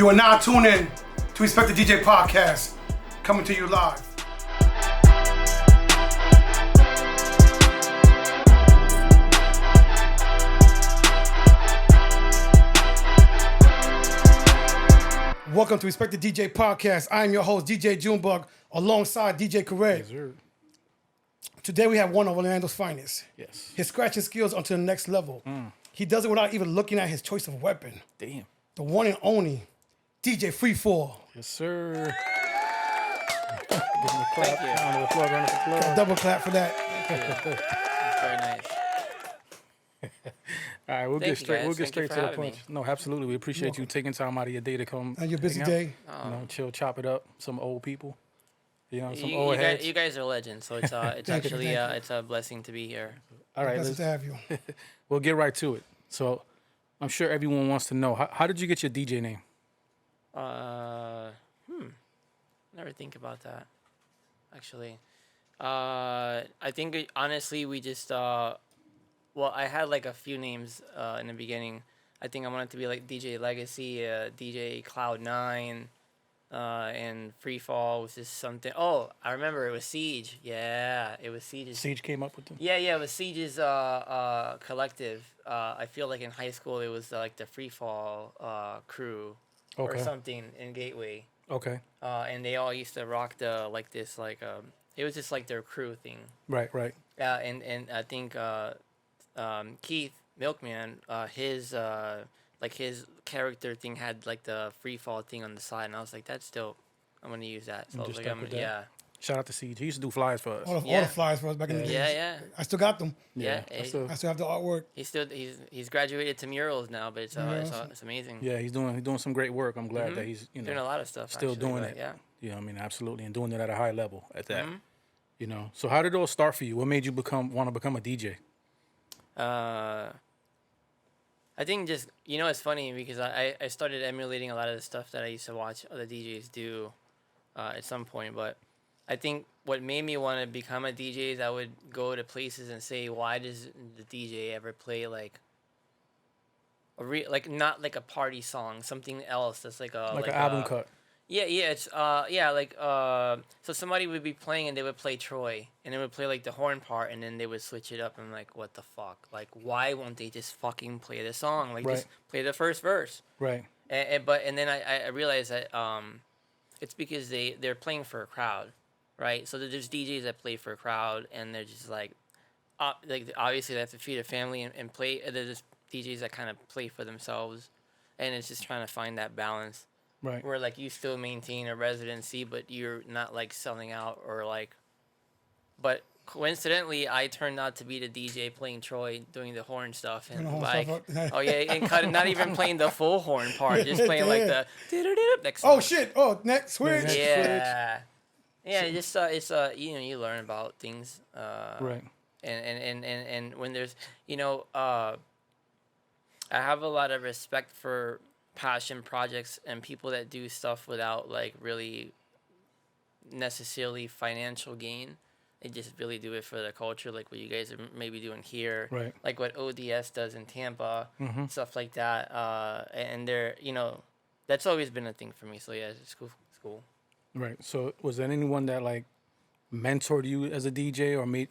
You are now tuned in to Respect the DJ podcast, coming to you live. Welcome to Respect the DJ podcast. I am your host, DJ Junebug, alongside DJ Correa. Yes, sir. Today we have one of Orlando's finest. Yes. His scratching skills onto the next level. He does it without even looking at his choice of weapon. Damn. The one and only DJ Freefall. Yes, sir. Give him a clap. Thank you. Round of applause. Round of applause. Double clap for that. Very nice. All right, we'll Thank get you, straight. guys. We'll get Thank you straight for to the having point. me. No, absolutely. We appreciate you taking time out of your day to come. And your busy hang out. day. You know, chill, chop it up. Some old people. You know, some You, old heads. you guys are legends, so it's you, actually thank you. it's a blessing to be here. All right, Blessed to have you. we'll get right to it. So, I'm sure everyone wants to know how did you get your DJ name? Never think about that. Actually, I think honestly we just well, I had like a few names in the beginning. I think I wanted to be like DJ Legacy, DJ Cloud9, and Freefall was just something. Oh, I remember it was Siege. Yeah, it was Siege's. Siege came up with them. Yeah, it was Siege's collective. I feel like in high school it was like the Freefall crew or Okay. something in Gateway. Okay. And they all used to rock the it was just like their crew thing. Right. And I think Keith Milkman, his character thing had like the free fall thing on the side, and I was like, that's dope. I'm gonna use that. So I was just like, stuck with that? yeah. Shout out to Siege. He used to do flyers for us. All the Yeah. flyers for us back in the days. Yeah. I still got them. Yeah, that's he- a- I still have the artwork. He's graduated to murals now, but it's amazing. yeah, he's doing some great work. I'm glad that he's Doing a lot of stuff. still actually, doing but it. Yeah. Yeah, I mean, absolutely, and doing it at a high level at that. You know, so how did it all start for you? What made you want to become a DJ? I think just it's funny because I started emulating a lot of the stuff that I used to watch other DJs do at some point, but I think what made me want to become a DJ is I would go to places and say, why does the DJ ever play like not like a party song, something else that's like Like an album cut. Yeah, it's so somebody would be playing and they would play Troy and they would play like the horn part and then they would switch it up and I'm like, what the fuck? Like, why won't they just fucking play the song? Like, Right. just play the first verse. Right. And then I realized that it's because they're playing for a crowd, right? So there's DJs that play for a crowd and they're just like obviously they have to feed a family and play. There's just DJs that kind of play for themselves, and it's just trying to find that balance. Right. Where like you still maintain a residency, but you're not like selling out or like. But coincidentally, I turned out to be the DJ playing Troy, doing the horn stuff, and Doing the horn like, stuff. oh yeah, and not even playing the full horn part, just playing like the next. Oh song. shit! Oh, next switch. next- Yeah, yeah. It's you learn about things. Right. And when there's I have a lot of respect for passion projects and people that do stuff without like really necessarily financial gain. They just really do it for the culture, like what you guys are maybe doing here, Right. like what ODS does in Tampa, stuff like that. And they're that's always been a thing for me. So yeah, it's cool. It's cool. Right. So was there anyone that like mentored you as a DJ or made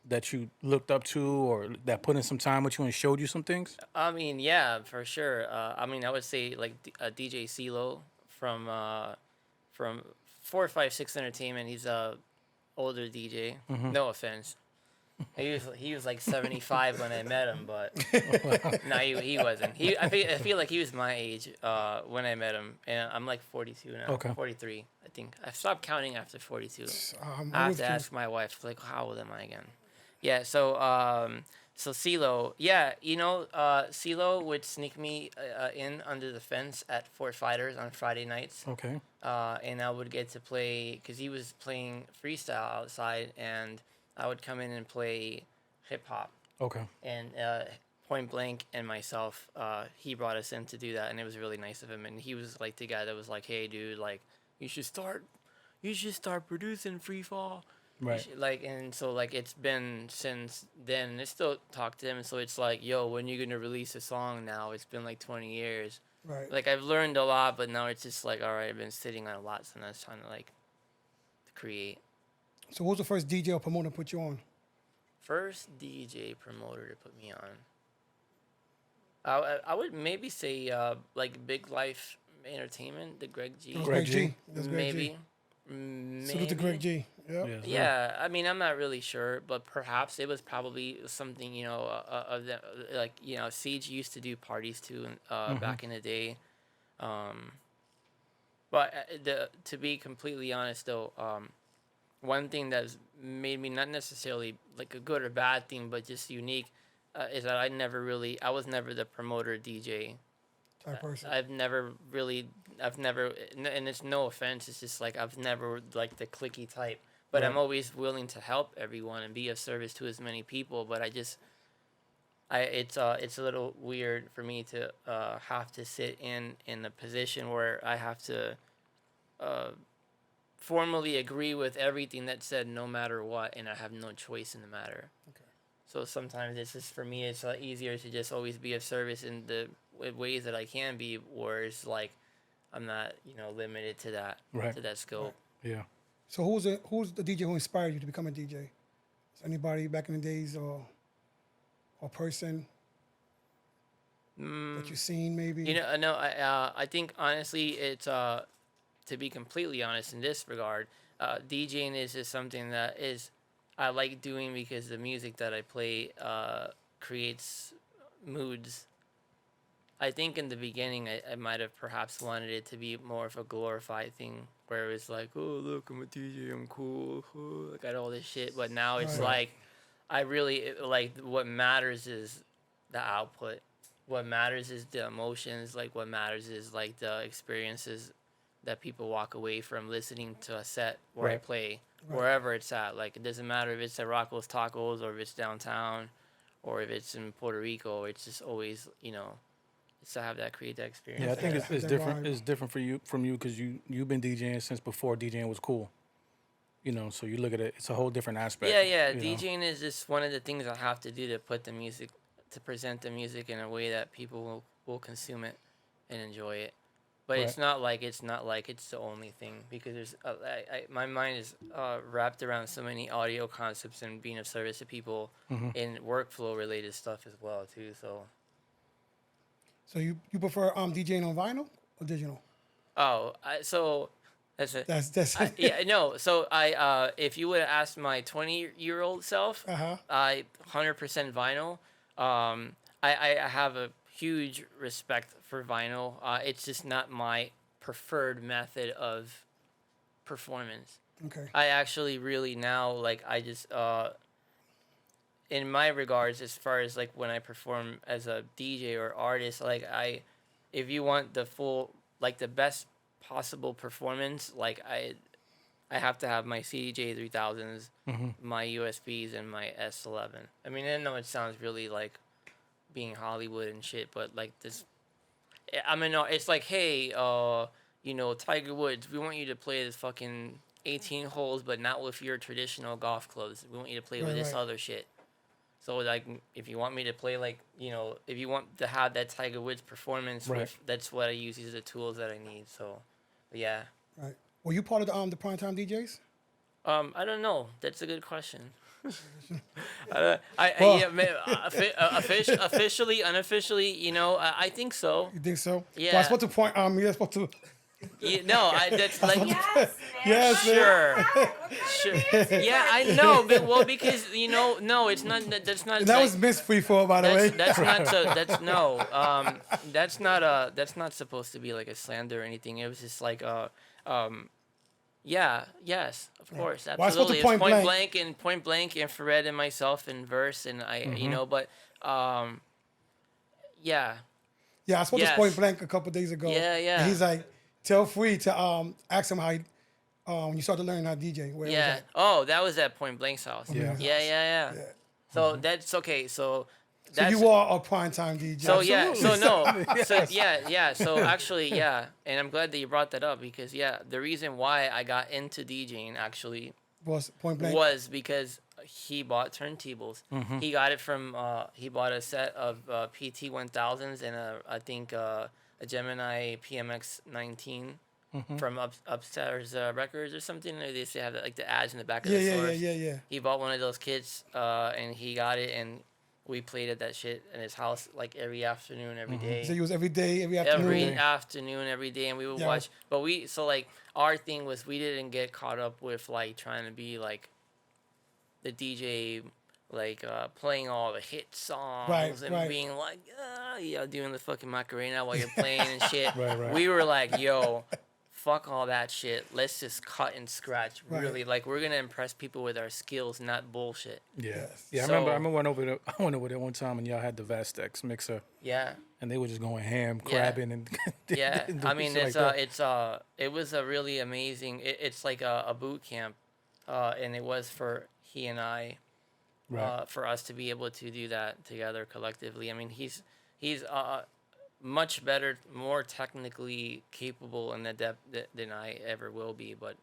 that you looked up to or that put in some time with you and showed you some things? I mean, yeah, for sure. I mean, I would say like DJ CeeLo from 456 Entertainment. He's a older DJ. No offense. He was like 75 when I met him, but no, he wasn't. I feel like he was my age when I met him, and I'm like 42 now. Okay. 43, I think. I stopped counting after 42. I'm I have with to you. ask my wife, like, how old am I again? Yeah, so CeeLo, yeah, CeeLo would sneak me in under the fence at Fort Fighters on Friday nights. Okay. And I would get to play, because he was playing freestyle outside, and I would come in and play hip-hop. Okay. And Point Blank and myself, he brought us in to do that, and it was really nice of him. And he was like the guy that was like, hey, dude, like, you should start producing Freefall. Right. And so it's been since then. And I still talk to him, and so it's like, yo, when you gonna release a song now? It's been like 20 years. Right. Like I've learned a lot, but now it's just like, all right, I've been sitting on a lot, so now it's time to like create. So what was the first DJ or promoter put you on? First DJ promoter to put me on. I would maybe say like Big Life Entertainment, the Greg G. That was Greg G. That's Greg Maybe. G. Maybe. Salute to Greg G. Yep. Yes, sir. Yeah, I mean, I'm not really sure, but perhaps it was probably something, of the, like, Siege used to do parties too, back in the day. But to be completely honest, though, one thing that's made me not necessarily like a good or bad thing, but just unique, is that I was never the promoter DJ. Type person. I've never, and it's no offense, it's just like I've never like the clicky type. But I'm always willing to help everyone and be of service to as many people. But it's a little weird for me to have to sit in a position where I have to formally agree with everything that's said, no matter what, and I have no choice in the matter. Okay. So sometimes it's just, for me, it's easier to just always be of service in the ways that I can be, whereas like I'm not limited to that to that scope. Yeah. So who's the DJ who inspired you to become a DJ? Is anybody back in the days or person that you've seen maybe? No, I think honestly, it's to be completely honest in this regard, DJing is just something that I like doing because the music that I play creates moods. I think in the beginning I might have perhaps wanted it to be more of a glorified thing, where it was like, oh look, I'm a DJ, I'm cool, I got all this shit. But now it's like, I really like, what matters is the output. What matters is the emotions. Like what matters is like the experiences that people walk away from listening to a set where I play, wherever it's at. Like it doesn't matter if it's at Rocco's Tacos or if it's downtown or if it's in Puerto Rico. It's just always, it's to have that, create that experience. Yeah, I think it's that different. vibe. It's different from you because you've been DJing since before DJing was cool. So you look at it, it's a whole different aspect. Yeah. you know? DJing is just one of the things I have to do to put the music, to present the music in a way that people will consume it and enjoy it. But it's not like it's the only thing, because there's my mind is wrapped around so many audio concepts and being of service to people in workflow related stuff as well too. So you prefer DJing on vinyl or digital? So that's it. That's Yeah, no. So if you would have asked my 20-year-old self, I 100% vinyl. I have a huge respect for vinyl. It's just not my preferred method of performance. Okay. I actually really now, like, I just in my regards, as far as like when I perform as a DJ or artist, like if you want the full, like the best possible performance, like I have to have my CDJ 3000s, my USBs, and my S11. I mean, I know it sounds really like being Hollywood and shit, but like this, I mean, no, it's like, hey, Tiger Woods, we want you to play this fucking 18 holes, but not with your traditional golf clubs. We want you to play with this other shit. So like, if you want me to play like, if you want to have that Tiger Woods performance, that's what I use. These are the tools that I need. So, yeah. Right. Were you part of the Primetime DJs? I don't know. That's a good question. Officially, unofficially, I think so. You think so? Yeah. Well, I supposed to point. You're supposed to. That's like, Yes. sure. Yeah, I know, but because no, it's not. That's not. That was Miss Freefall, by the way. That's that's not supposed to be like a slander or anything. It was just like yes, of course, Well, I supposed to absolutely. point It's blank. point blank, infrared, and myself in verse, and but yeah. Yeah, I spoke to Point Blank a couple days ago. Yeah. And he's like, tell Free to ask him how he, when you start to learn how to DJ. Where Yeah. was that? Oh, that was at Point Blank's house. Yeah. Yeah. So that's okay. So So you are a primetime DJ. So yeah, so no, Yes. so yeah. So actually, yeah, and I'm glad that you brought that up, because the reason why I got into DJing actually Was Point Blank. was because he bought turntables. He got it from he bought a set of PT 1000s and I think a Gemini PMX 19 from Upstairs Records or something. They used to have like the ads in the back of Yeah, the yeah, yeah, stores. yeah. He bought one of those kits, and he got it, and we played at that shit in his house like every afternoon, every day. So you was every day, every afternoon. Every day. afternoon, every day, and we would Yeah. watch. But like our thing was we didn't get caught up with like trying to be like the DJ, like playing all the hit songs and right. being like, doing the fucking Macarena while you're playing and shit. Right. We were like, yo, fuck all that shit. Let's just cut and scratch. Right. Really, like we're gonna impress people with our skills, not bullshit. Yeah. Yes. Yeah. I So- remember I went over there one time and y'all had the Vastex mixer Yeah. and they were just going ham, Yeah. crabbing and Yeah, doing I mean shit it's like that. it was a really amazing. It's like a boot camp, and it was for he and I, Right. for us to be able to do that together collectively. I mean he's much better, more technically capable in the depth than I ever will be. But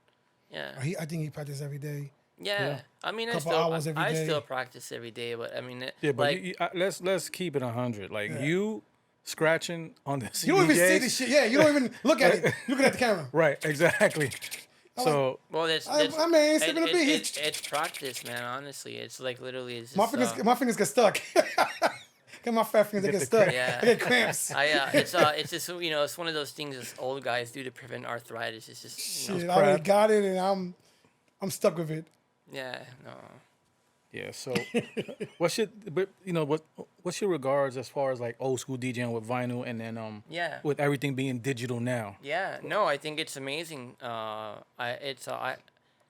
yeah, I think he practiced every day. yeah. I mean Couple hours every I day. still practice every day. But I mean, Yeah, but like let's keep it 100. Like Yeah. you scratching on the You don't even see CDJs. the shit. Yeah, you don't even look at it. You're looking at the camera. Right. Exactly. So well, that's I mean, it's gonna be- it's practice, man. Honestly, it's like literally it's just, My fingers get stuck. Get my fat fingers, they get get the stuck. Yeah. I get cramps. it's just it's one of those things that old guys do to prevent arthritis. It's just Shit, I already crap. got it, and I'm stuck with it. yeah, no. yeah. So what's your regards as far as like old school DJing with vinyl and then Yeah. with everything being digital now? Yeah, no, I think it's amazing.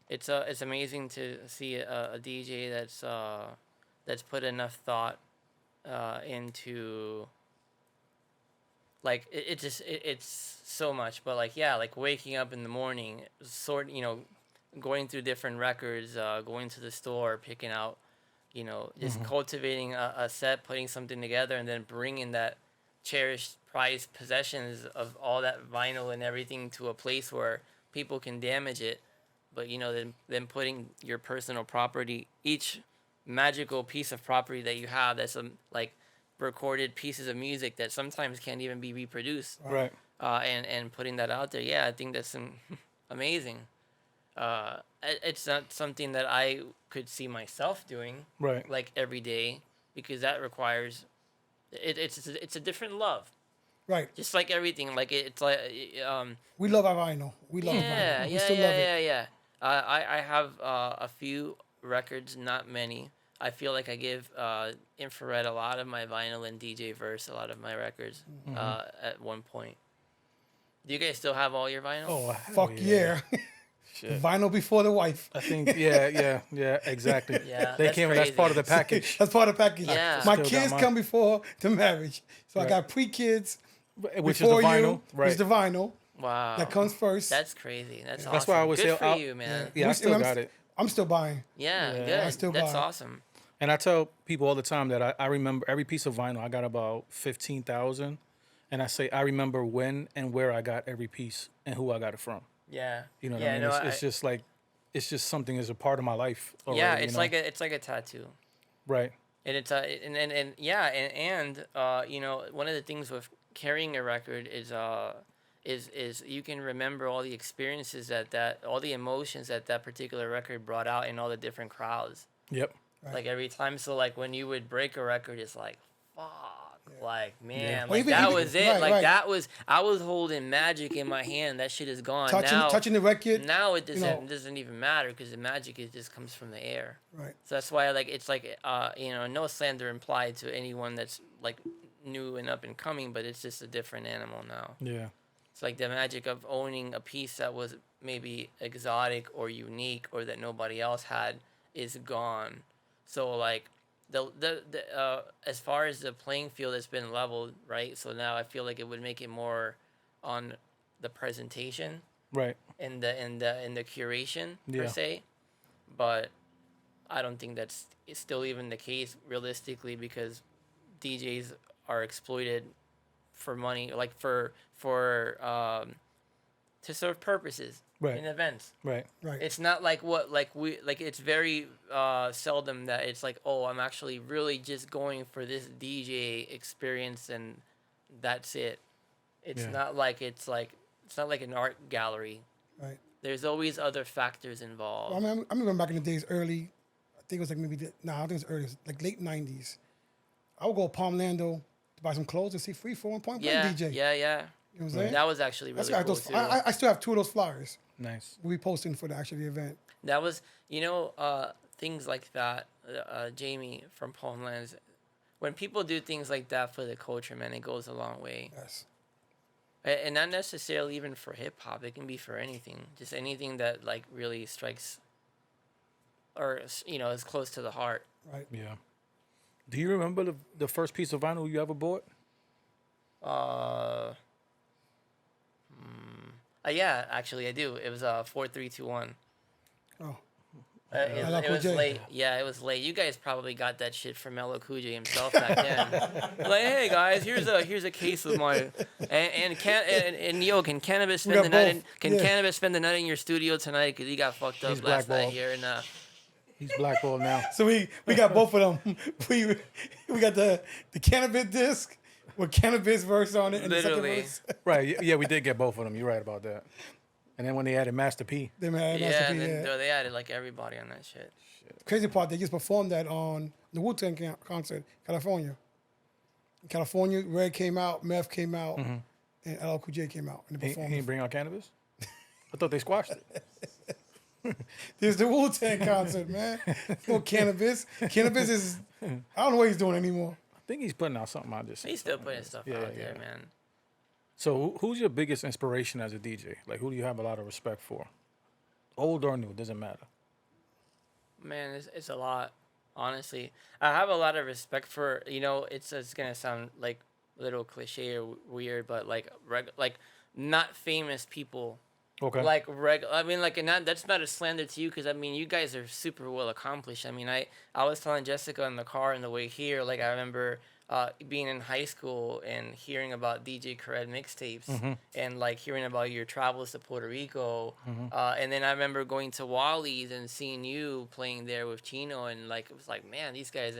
It's amazing to see a DJ that's put enough thought into like it's so much, but like yeah, like waking up in the morning, going through different records, going to the store, picking out, just cultivating a set, putting something together, and then bringing that cherished, prized possessions of all that vinyl and everything to a place where people can damage it, but then putting your personal property, each magical piece of property that you have, that's like recorded pieces of music that sometimes can't even be reproduced, Right. and putting that out there. Yeah, I think that's amazing. It's not something that I could see myself doing Right. like every day, because that requires it's a different love, Right. just like everything. Like it's like We love our vinyl. We love yeah, vinyl. We yeah, still yeah, love it. yeah. I have a few records, not many. I feel like I give Infrared a lot of my vinyl and DJ Verse a lot of my records at one point. Do you guys still have all your vinyl? Oh, hell Fuck yeah. Shit. Vinyl before the wife. I think yeah, exactly. Yeah, They that's came. That's crazy. part of the package. That's part of the package. Yeah. My Still got kids mine. come before the marriage. So I Right. got pre-kids Which is the before vinyl, you. right? It's the vinyl Wow, that comes first. that's crazy. That's awesome. That's why I always Good say for I'll- you, man. Yeah, I We- still I'm got it. I'm still buying. Yeah, Yeah. good. I still That's buy. awesome. And I tell people all the time that I remember every piece of vinyl. I got about 15,000, and I say I remember when and where I got every piece and who I got it from. Yeah. You know what yeah, I mean? no, It's just like it's just something as a part of my life. Already, yeah, you it's know? like a tattoo. right. And it's and yeah, and one of the things with carrying a record is you can remember all the experiences that all the emotions that particular record brought out in all the different crowds. Yep. Right. Like every time, so like when you would break a record, it's like fuck, like man, Well, like even- that even- was it. right, Like right. that was I was holding magic in my hand. That shit is gone now. Touching the record. Now it know. doesn't even matter because the magic just comes from the air. Right. So that's why it's like no slander implied to anyone that's like new and up and coming, but it's just a different animal now. Yeah. It's like the magic of owning a piece that was maybe exotic or unique or that nobody else had is gone. So like the as far as the playing field has been leveled, right? So now I feel like it would make it more on the presentation Right. and the curation per Yeah. se, but I don't think that's still even the case realistically, because DJs are exploited for money, like for to serve purposes Right. in events. Right. Right. It's not like it's very seldom that it's like, oh, I'm actually really just going for this DJ experience and that's it. It's Yeah. not like it's not like an art gallery. Right. There's always other factors involved. Well, I mean, I remember back in the days, early. I think it was like I think it was early, like late '90s. I would go to Palm Lando to buy some clothes and see Freefall and Point yeah, Blank DJ. yeah, yeah. You know what I'm saying? That was actually That's really got cool those. too. I still have 2 of those flyers. Nice. We'll be posting for the event. That was, things like that, Jamie from Homelands. When people do things like that for the culture, man, it goes a long way. Yes. And not necessarily even for hip hop. It can be for anything. Just anything that like really strikes, or is close to the heart. Right. Yeah. Do you remember the first piece of vinyl you ever bought? Yeah, actually I do. It was 4321. Oh. It LL Cool was J. late. Yeah, it was late. You guys probably got that shit from LL Cool J himself back then. Like, hey guys, here's a case of my and yo, can cannabis We spend the got night? both. Can Yeah. cannabis spend the night in your studio tonight? Cause he got fucked up He's last night blackballed. here and He's blackballed now. So we got both of them. We got the cannabis disc with cannabis verse on it and Literally. the second verse. Right. Yeah, we did get both of them. You're right about that. And then when they added Master P. Them had yeah, Master and P, then yeah. they added like everybody on that shit. Crazy part, they just performed that on the Wu-Tang concert in California. In California, Red came out, Meth came out, and LL Cool J came out and they He performed. didn't bring out cannabis? I thought they squashed it. There's the Wu-Tang concert, man. For cannabis. Cannabis is, I don't know what he's doing anymore. I think he's putting out something out just. He's still putting stuff Yeah, out yeah, there, yeah. man. So who's your biggest inspiration as a DJ? Like, who do you have a lot of respect for? Old or new, doesn't matter. Man, it's a lot. Honestly, I have a lot of respect for it's gonna sound like a little cliche or weird, but like not famous people. Okay. Like I mean, like, and that's not a slander to you, because I mean, you guys are super well accomplished. I mean, I was telling Jessica in the car on the way here, like, I remember being in high school and hearing about DJ Khaled mixtapes and like hearing about your travels to Puerto Rico, and then I remember going to Wally's and seeing you playing there with Chino, and like it was like, man, these guys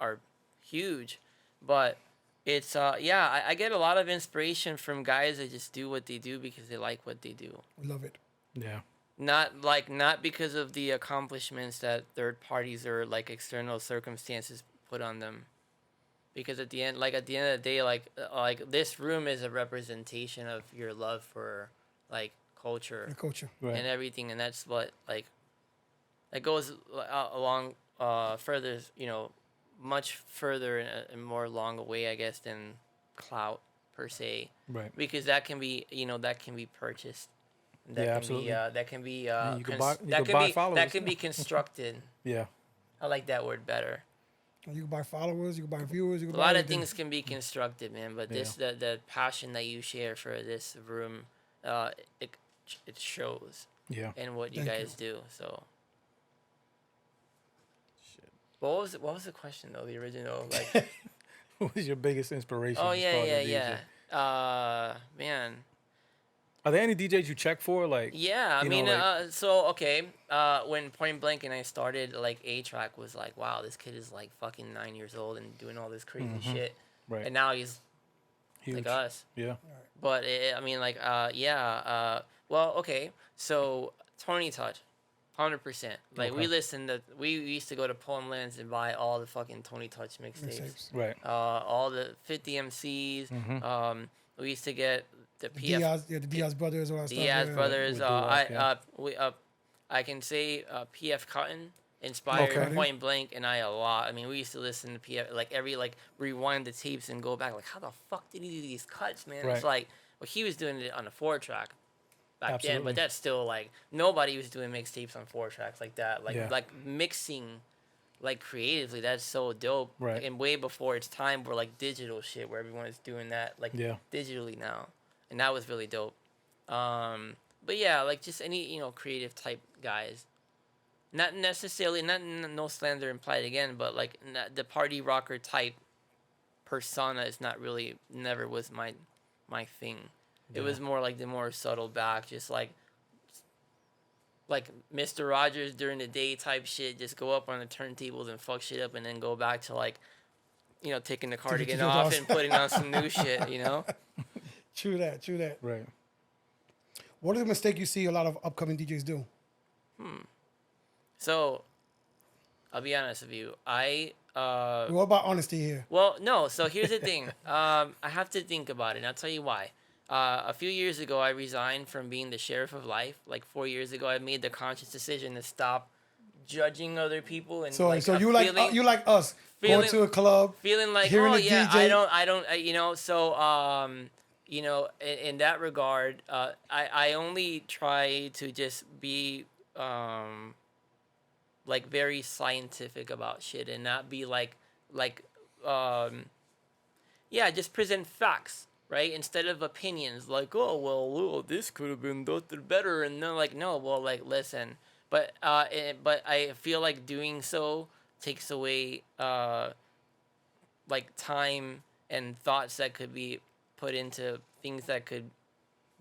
are huge, but. It's I get a lot of inspiration from guys that just do what they do because they like what they do. We love it. Yeah. Not because of the accomplishments that third parties or like external circumstances put on them. Because at the end of the day, like this room is a representation of your love for like culture The culture. Right. and everything, and that's what like that goes along further, much further and more long away, I guess, than clout per se. Right. Because that can be, that can be purchased. That Yeah, can absolutely. Be, that can be. you can buy- you can buy followers. That can be constructed. Yeah. I like that word better. You can buy followers, you can buy viewers, you can A buy lot of everything. things can be constructed, man. But the passion that you share for this room, it shows Yeah. in what you Thank guys do. So. Shit. What was the question though? The original like. Who was your biggest inspiration? Oh as far as a DJ? yeah. Man. Are there any DJs you check for? Like, Yeah, I you know, mean, like- when Point Blank and I started, like, A-Track was like, wow, this kid is like fucking 9 years old and doing all this crazy shit, right. and now he's Huge. like us. Yeah. But I mean, like, well, okay, so Tony Touch, 100%. Like, Okay. we used to go to Poem Lands and buy all the fucking Tony Touch mixtapes. Mixtapes. Right. All the 50 MCs. We used to get the PF. Diaz, the Diaz brothers, all that stuff. Diaz yeah. brothers. With Diaz, I can say PF Cotton inspired Okay. Point Blank and I a lot. I mean, we used to listen to PF rewind the tapes and go back like, how the fuck did he do these cuts, man? Right. It's like, well, he was doing it on a 4-track back then, Absolutely. but that's still like nobody was doing mixtapes on 4 tracks like that. Like Yeah. like mixing. Like creatively, that's so dope. Right. And way before its time, where like digital shit, where everyone is doing that like Yeah. digitally now, and that was really dope. But yeah, like just any creative type guys, not necessarily no slander implied again, but like the party rocker type persona is not really never was my thing. It Yeah. was more like the more subtle back, just like Mr. Rogers during the day type shit, just go up on the turntables and fuck shit up, and then go back to like, taking the cardigan your off boss. and putting on some new shit, True that. True that. Right. What is the mistake you see a lot of upcoming DJs do? So, I'll be honest with you. What about honesty here? Well, no. So here's the thing. I have to think about it, and I'll tell you why. A few years ago, I resigned from being the sheriff of life. Like 4 years ago, I made the conscious decision to stop judging other people and So, like so a you like feeling, you like us going feeling- to a club, feeling like, hearing oh the yeah, DJ. I don't, you know. So you know, in that regard, I only try to just be like very scientific about shit and not be like yeah, just present facts, right? Instead of opinions, like, oh, well, this could have been better, and they're like, no, well, like, listen, but I feel like doing so takes away like time and thoughts that could be put into things that could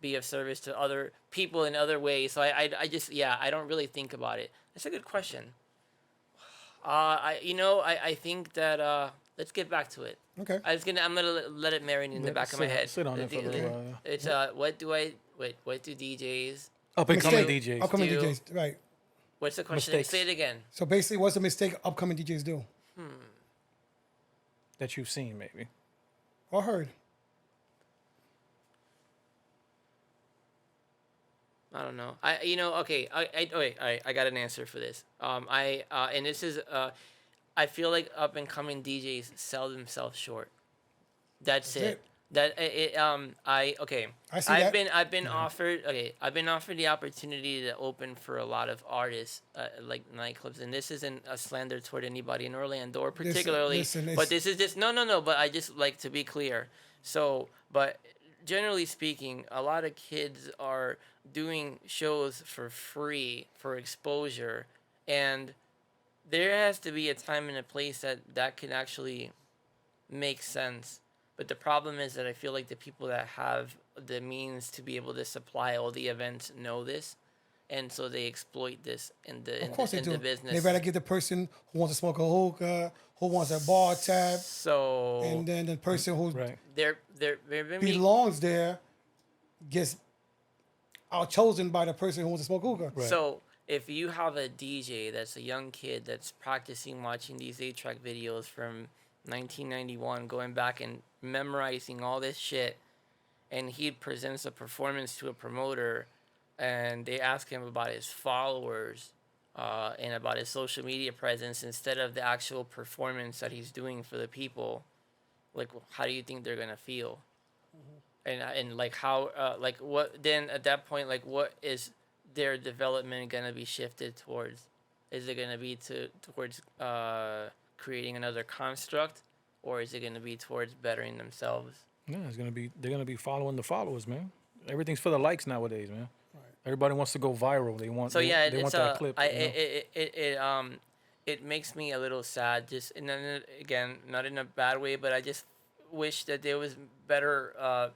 be of service to other people in other ways. So I just, yeah, I don't really think about it. That's a good question. I think that let's get back to it. Okay. I'm gonna let it marinate in the back of my head. Sit on it for a little while. Yeah. It's what do DJs? Up and coming Mistake. DJs Upcoming Do- DJs, right? What's the question? Mistakes. Say it again. So basically, what's the mistake upcoming DJs do that you've seen, maybe. or heard? I don't know. Okay. I got an answer for this. And this is I feel like up and coming DJs sell themselves short. That's it. it. I see I've that. been offered the opportunity to open for a lot of artists like nightclubs, and this isn't a slander toward anybody in Orlando or particularly, listen, but this is just no, but I just like to be clear. So, but generally speaking, a lot of kids are doing shows for free for exposure, and there has to be a time and a place that can actually make sense. But the problem is that I feel like the people that have the means to be able to supply all the events know this, and so they exploit this in the business. They better get the person who wants to smoke a hookah, who wants a bar tab, So and then the person who Right. they're belongs there gets outchosen by the person who wants to smoke hookah. Right. So if you have a DJ that's a young kid that's practicing watching these 8-track videos from 1991, going back and memorizing all this shit, and he presents a performance to a promoter, and they ask him about his followers and about his social media presence instead of the actual performance that he's doing for the people, like, how do you think they're gonna feel? And like how like what then at that point, like, what is their development gonna be shifted towards? Is it gonna be towards creating another construct, or is it gonna be towards bettering themselves? Yeah, they're gonna be following the followers, man. Everything's for the likes nowadays, man. Right. Everybody wants to go viral. They want. So yeah, they want it's that clip. it makes me a little sad. Just, and then again, not in a bad way, but I just wish that there was better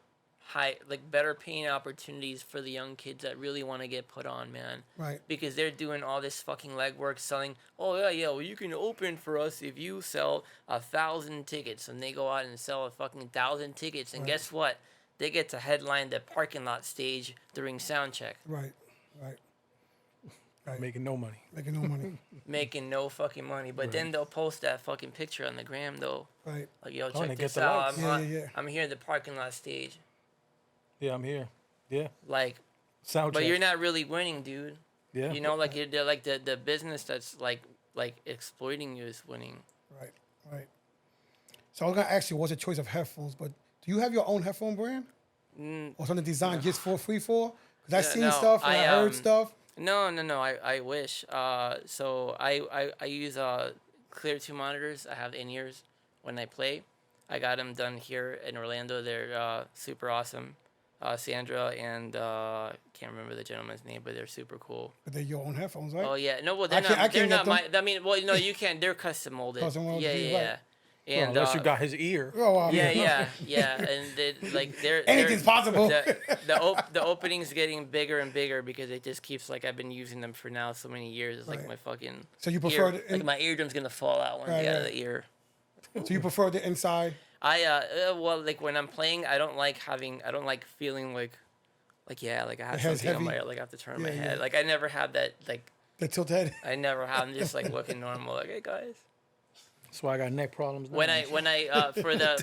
better paying opportunities for the young kids that really want to get put on, man. Right. Because they're doing all this fucking legwork selling, oh yeah, well, you can open for us if you sell 1,000 tickets, and they go out and sell a fucking 1,000 tickets, and guess what? They get to headline the parking lot stage during sound check. Right. Right. Making no money. Making no money. Making no fucking money. But then they'll post that fucking picture on the gram though. Right. Like, yo, and check they this get the out. likes. I'm here at the parking lot stage. Yeah, I'm here. Yeah. Like, Sound but check. you're not really winning, dude. Yeah. You know, like they're like the business that's like exploiting you is winning. Right. Right. So I was gonna ask you, what's the choice of headphones? But do you have your own headphone brand, or something designed just for Freefall? Because I seen No, stuff and I heard stuff. No. I wish. So I use Clear 2 monitors. I have in-ears when I play. I got them done here in Orlando. They're super awesome. Sandra and can't remember the gentleman's name, but they're super cool. But they're your own headphones, right? Oh yeah, no, well they're I can't not. They're get not my. them. I mean, well, no, you can't. They're custom molded. Custom molded, Yeah, yeah, yeah. right. Well, And unless you got his ear. Oh, wow. yeah, and they're Anything's possible. The opening's getting bigger and bigger because it just keeps like I've been using them for now so many years. It's like Right. my fucking. So you prefer ear, like my eardrum's gonna fall out one day out of the ear. So you prefer the inside? Well, like when I'm playing, I don't like feeling like like I have head's something on heavy. my, like I have to turn my Yeah, head. yeah. Like I never have that, like The tilt head. I never have. I'm just like looking normal, like, hey guys. That's why I got neck problems now. When I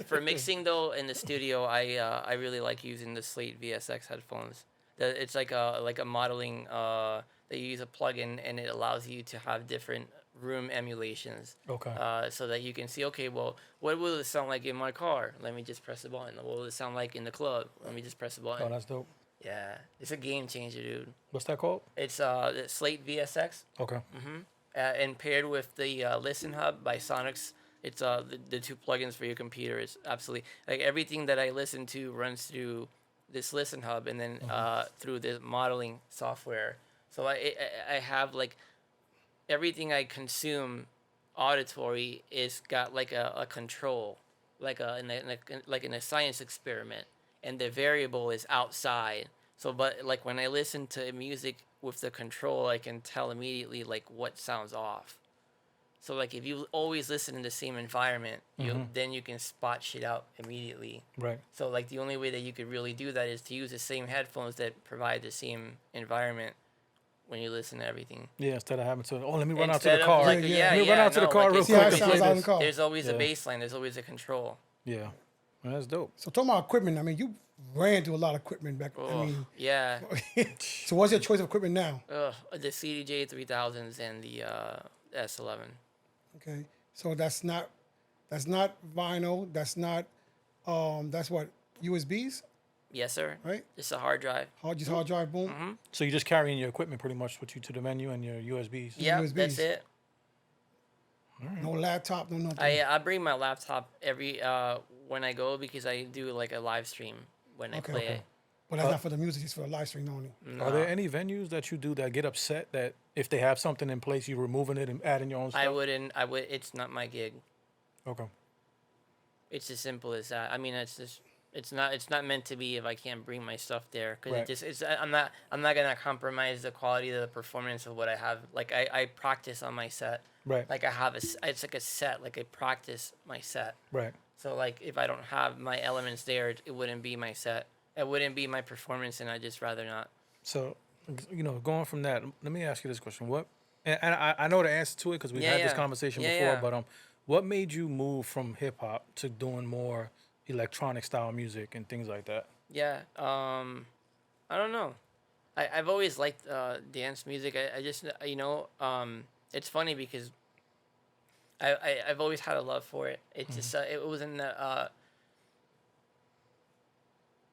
for mixing though in the studio, I really like using the Slate VSX headphones. It's like a modeling that you use a plugin and it allows you to have different room emulations. Okay. So that you can see, okay, well, what will it sound like in my car? Let me just press the button. What will it sound like in the club? Let me just press the button. Oh, that's dope. Yeah, it's a game changer, dude. What's that called? It's the Slate VSX. Okay. And paired with the Listen Hub by Sonics, it's the two plugins for your computer. Is absolutely like everything that I listen to runs through this Listen Hub and then through the modeling software. So I have like everything I consume auditory is got like a control, like in a science experiment, and the variable is outside. So, but like when I listen to music with the control, I can tell immediately like what sounds off. So like if you always listen in the same environment, then you can spot shit out immediately. Right. So like the only way that you could really do that is to use the same headphones that provide the same environment when you listen to everything. Yeah, instead of having to, let me run out to Instead the of, car. like, Yeah, Let me run out to the no, car like, real it's See how quick it and sounds play out in the this. car. There's always a Yeah. bass line. There's always a control. Yeah. Well, that's dope. So talking about equipment, I mean, you ran through a lot of equipment back. Oh, I mean, yeah. so what's your choice of equipment now? The CDJ 3000s and the S11. Okay, so that's not vinyl. That's not that's what USBs, Yes, sir. right? Just a hard drive. Hard drive, boom. So you're just carrying your equipment pretty much with you to the menu and your USBs. Yeah, USBs. that's it. No laptop, no nothing. I bring my laptop every when I go because I do like a live stream when I Okay. play Okay. it. But that's not for the music. It's for the live stream only. Are there any venues that you do that get upset that if they have something in place, you're removing it and adding your own stuff? I wouldn't. It's not my gig. Okay. It's as simple as that. I mean, it's just. It's not meant to be if I can't bring my stuff there because Right. it's I'm not gonna compromise the quality of the performance of what I have. Like I practice on my set. Right. Like I have it's like a set. Like I practice my set. Right. So like if I don't have my elements there, it wouldn't be my set. It wouldn't be my performance, and I just rather not. So, going from that, let me ask you this question: and I know the answer to it because we've had this conversation before. But what made you move from hip hop to doing more electronic style music and things like that? Yeah. I don't know. I've always liked dance music. I just it's funny because I've always had a love for it. It just it wasn't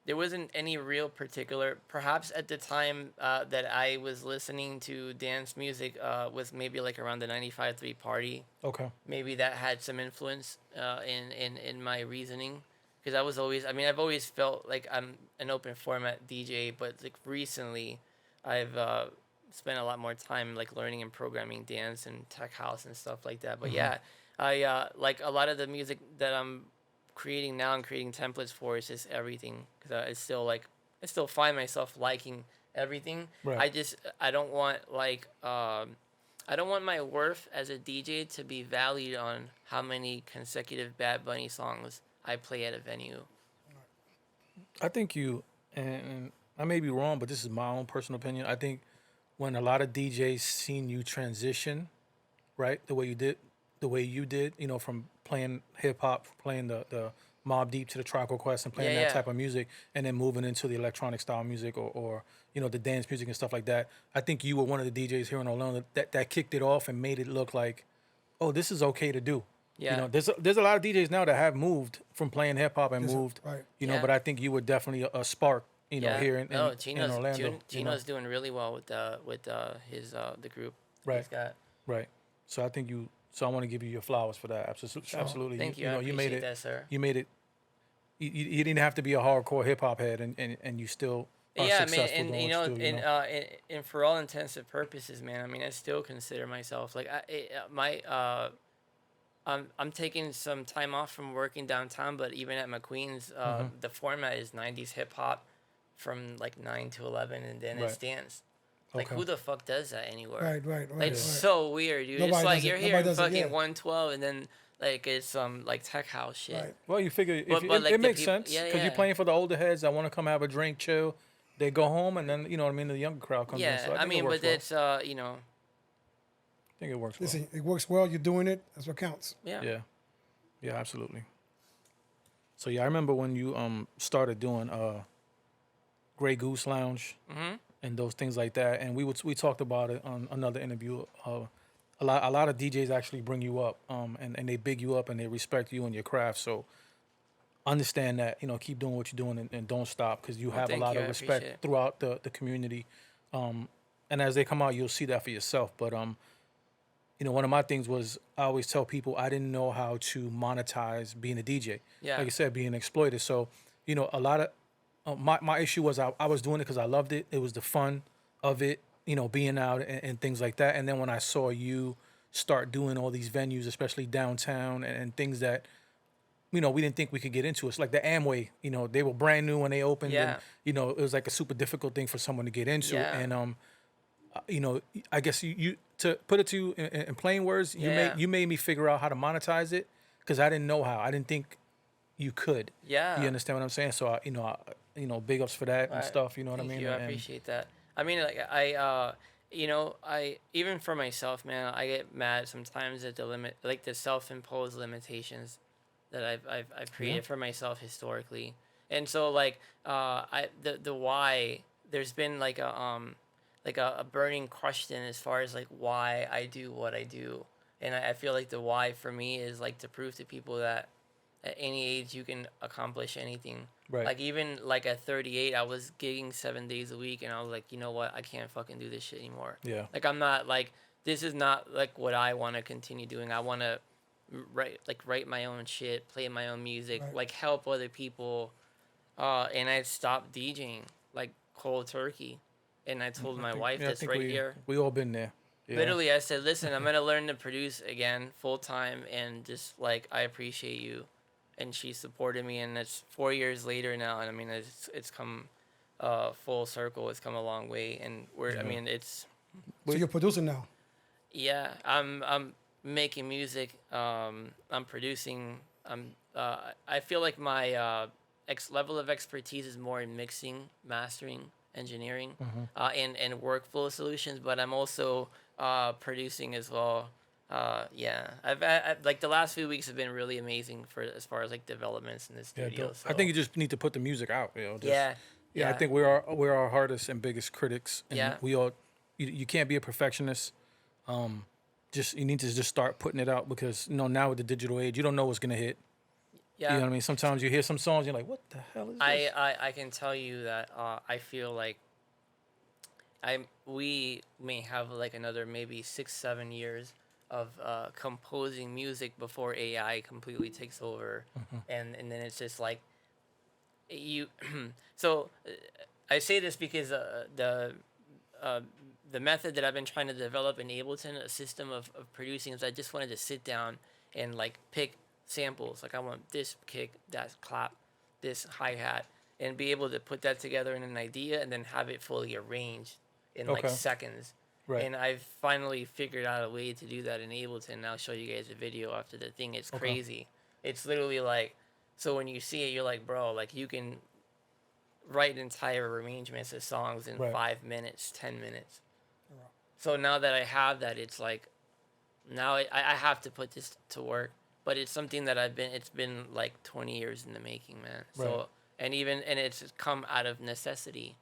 there wasn't any real particular. Perhaps at the time that I was listening to dance music was maybe like around the 95.3 party. Okay. Maybe that had some influence in my reasoning. Because I've always felt like I'm an open format DJ, but like recently, I've spent a lot more time like learning and programming dance and tech house and stuff like that. But yeah, I like a lot of the music that I'm creating now and creating templates for is just everything. Because I still find myself liking everything. Right. I don't want I don't want my worth as a DJ to be valued on how many consecutive Bad Bunny songs I play at a venue. I think and I may be wrong, but this is my own personal opinion. I think when a lot of DJs seen you transition, right, the way you did, from playing hip hop, playing the Mobb Deep to the Tribe Called Quest and playing that type of music, and then moving into the electronic style music or the dance music and stuff like that. I think you were one of the DJs here in Orlando that kicked it off and made it look like, oh, this is okay to do. Yeah. There's a lot of DJs now that have moved from playing hip hop and moved, right. but I think you were definitely a spark, here in Tino's, Orlando. Tino's doing really well with his the group. Right. He's got. Right. So I think I want to give you your flowers for that. Absolutely. Thank you. I you appreciate made it. that, sir. You made it. You didn't have to be a hardcore hip hop head, and you still are successful. And for all intents and purposes, man. I mean, I still consider myself like I'm taking some time off from working downtown, but even at McQueen's, the format is 90s hip hop from like 9 to 11, and then it's dance. Like, who the fuck does that anywhere? Right. Like, it's so weird, dude. Nobody it's like does it. you're Nobody hearing does it, fucking yeah. 112, and then like it's some like tech house shit. Right. Well, you figure if But- you, but, it, like, it the makes peop- sense yeah, because you're yeah. playing for the older heads that want to come have a drink, chill. They go home, and then the younger crowd comes in. Yeah, So I I think mean, it works but well. it's I think it works well. Listen, it works well. You're doing it. That's what counts. yeah. Yeah, yeah, absolutely. So yeah, I remember when you started doing Grey Goose Lounge and those things like that, and we talked about it on another interview. A lot of DJs actually bring you up, and they big you up and they respect you and your craft. So understand that, keep doing what you're doing and don't stop because you have a thank lot you, of I respect appreciate it. throughout the community. And as they come out, you'll see that for yourself. But one of my things was I always tell people I didn't know how to monetize being a DJ. Yeah. Like I said, being exploited. So, a lot of my issue was I was doing it because I loved it. It was the fun of it, being out and things like that. And then when I saw you start doing all these venues, especially downtown and things that, we didn't think we could get into. It's like the Amway, they were brand new when they opened. Yeah. And, it was like a super difficult thing for someone to get into. Yeah. And, I guess you to put it to you in plain words, Yeah. you made me figure out how to monetize it because I didn't know how. I didn't think you could. Yeah. You understand what I'm saying? So big ups for that and Right. stuff. You know what I Thank mean? you. I And- appreciate that. I mean, like I even for myself, man, I get mad sometimes at the self-imposed limitations that I've created for myself historically, and so the why there's been like a burning question as far as like why I do what I do, and I feel like the why for me is like to prove to people that at any age you can accomplish anything. Right. Like even like at 38, I was gigging 7 days a week, and I was like, you know what, I can't fucking do this shit anymore. Yeah. Like I'm not like this is not like what I want to continue doing. I want to write my own shit, play my own music, Right. like help other people. And I stopped DJing like cold turkey, and I told my wife Yeah, I this think right we here. we all been there. Yeah. Literally, I said, "Listen, I'm gonna learn to produce again full time, and just like I appreciate you." And she supported me, and it's 4 years later now, and I mean, it's come full circle. It's come a long way, and I mean, it's So you're producing now. yeah. I'm making music. I'm producing. I feel like my level of expertise is more in mixing, mastering, engineering, and workflow solutions. But I'm also producing as well. Yeah, I've like the last few weeks have been really amazing for as far as like developments in the Yeah, studio. dope. So. I think you just need to put the music out. Just, Yeah. Yeah, I think we're our hardest and biggest critics, and Yeah. we all you can't be a perfectionist. You need to just start putting it out because now with the digital age, you don't know what's gonna hit. Yeah. You know what I mean? Sometimes you hear some songs, you're like, what the hell is this? I can tell you that I feel like we may have like another maybe 6-7 years of composing music before AI completely takes over, and then it's just like you. So I say this because the method that I've been trying to develop in Ableton, a system of producing, is I just wanted to sit down and like pick samples. Like I want this kick, that clap, this hi-hat, and be able to put that together in an idea and then have it fully arranged in like Okay. seconds. Right. And I've finally figured out a way to do that in Ableton. I'll show you guys a video after the thing. It's crazy. It's literally like, so when you see it, you're like, bro, like you can write entire arrangements of songs in Right. 5 minutes, 10 minutes. So now that I have that, it's like, now I have to put this to work. But it's something that it's been like 20 years in the making, man. So, Right. and it's come out of necessity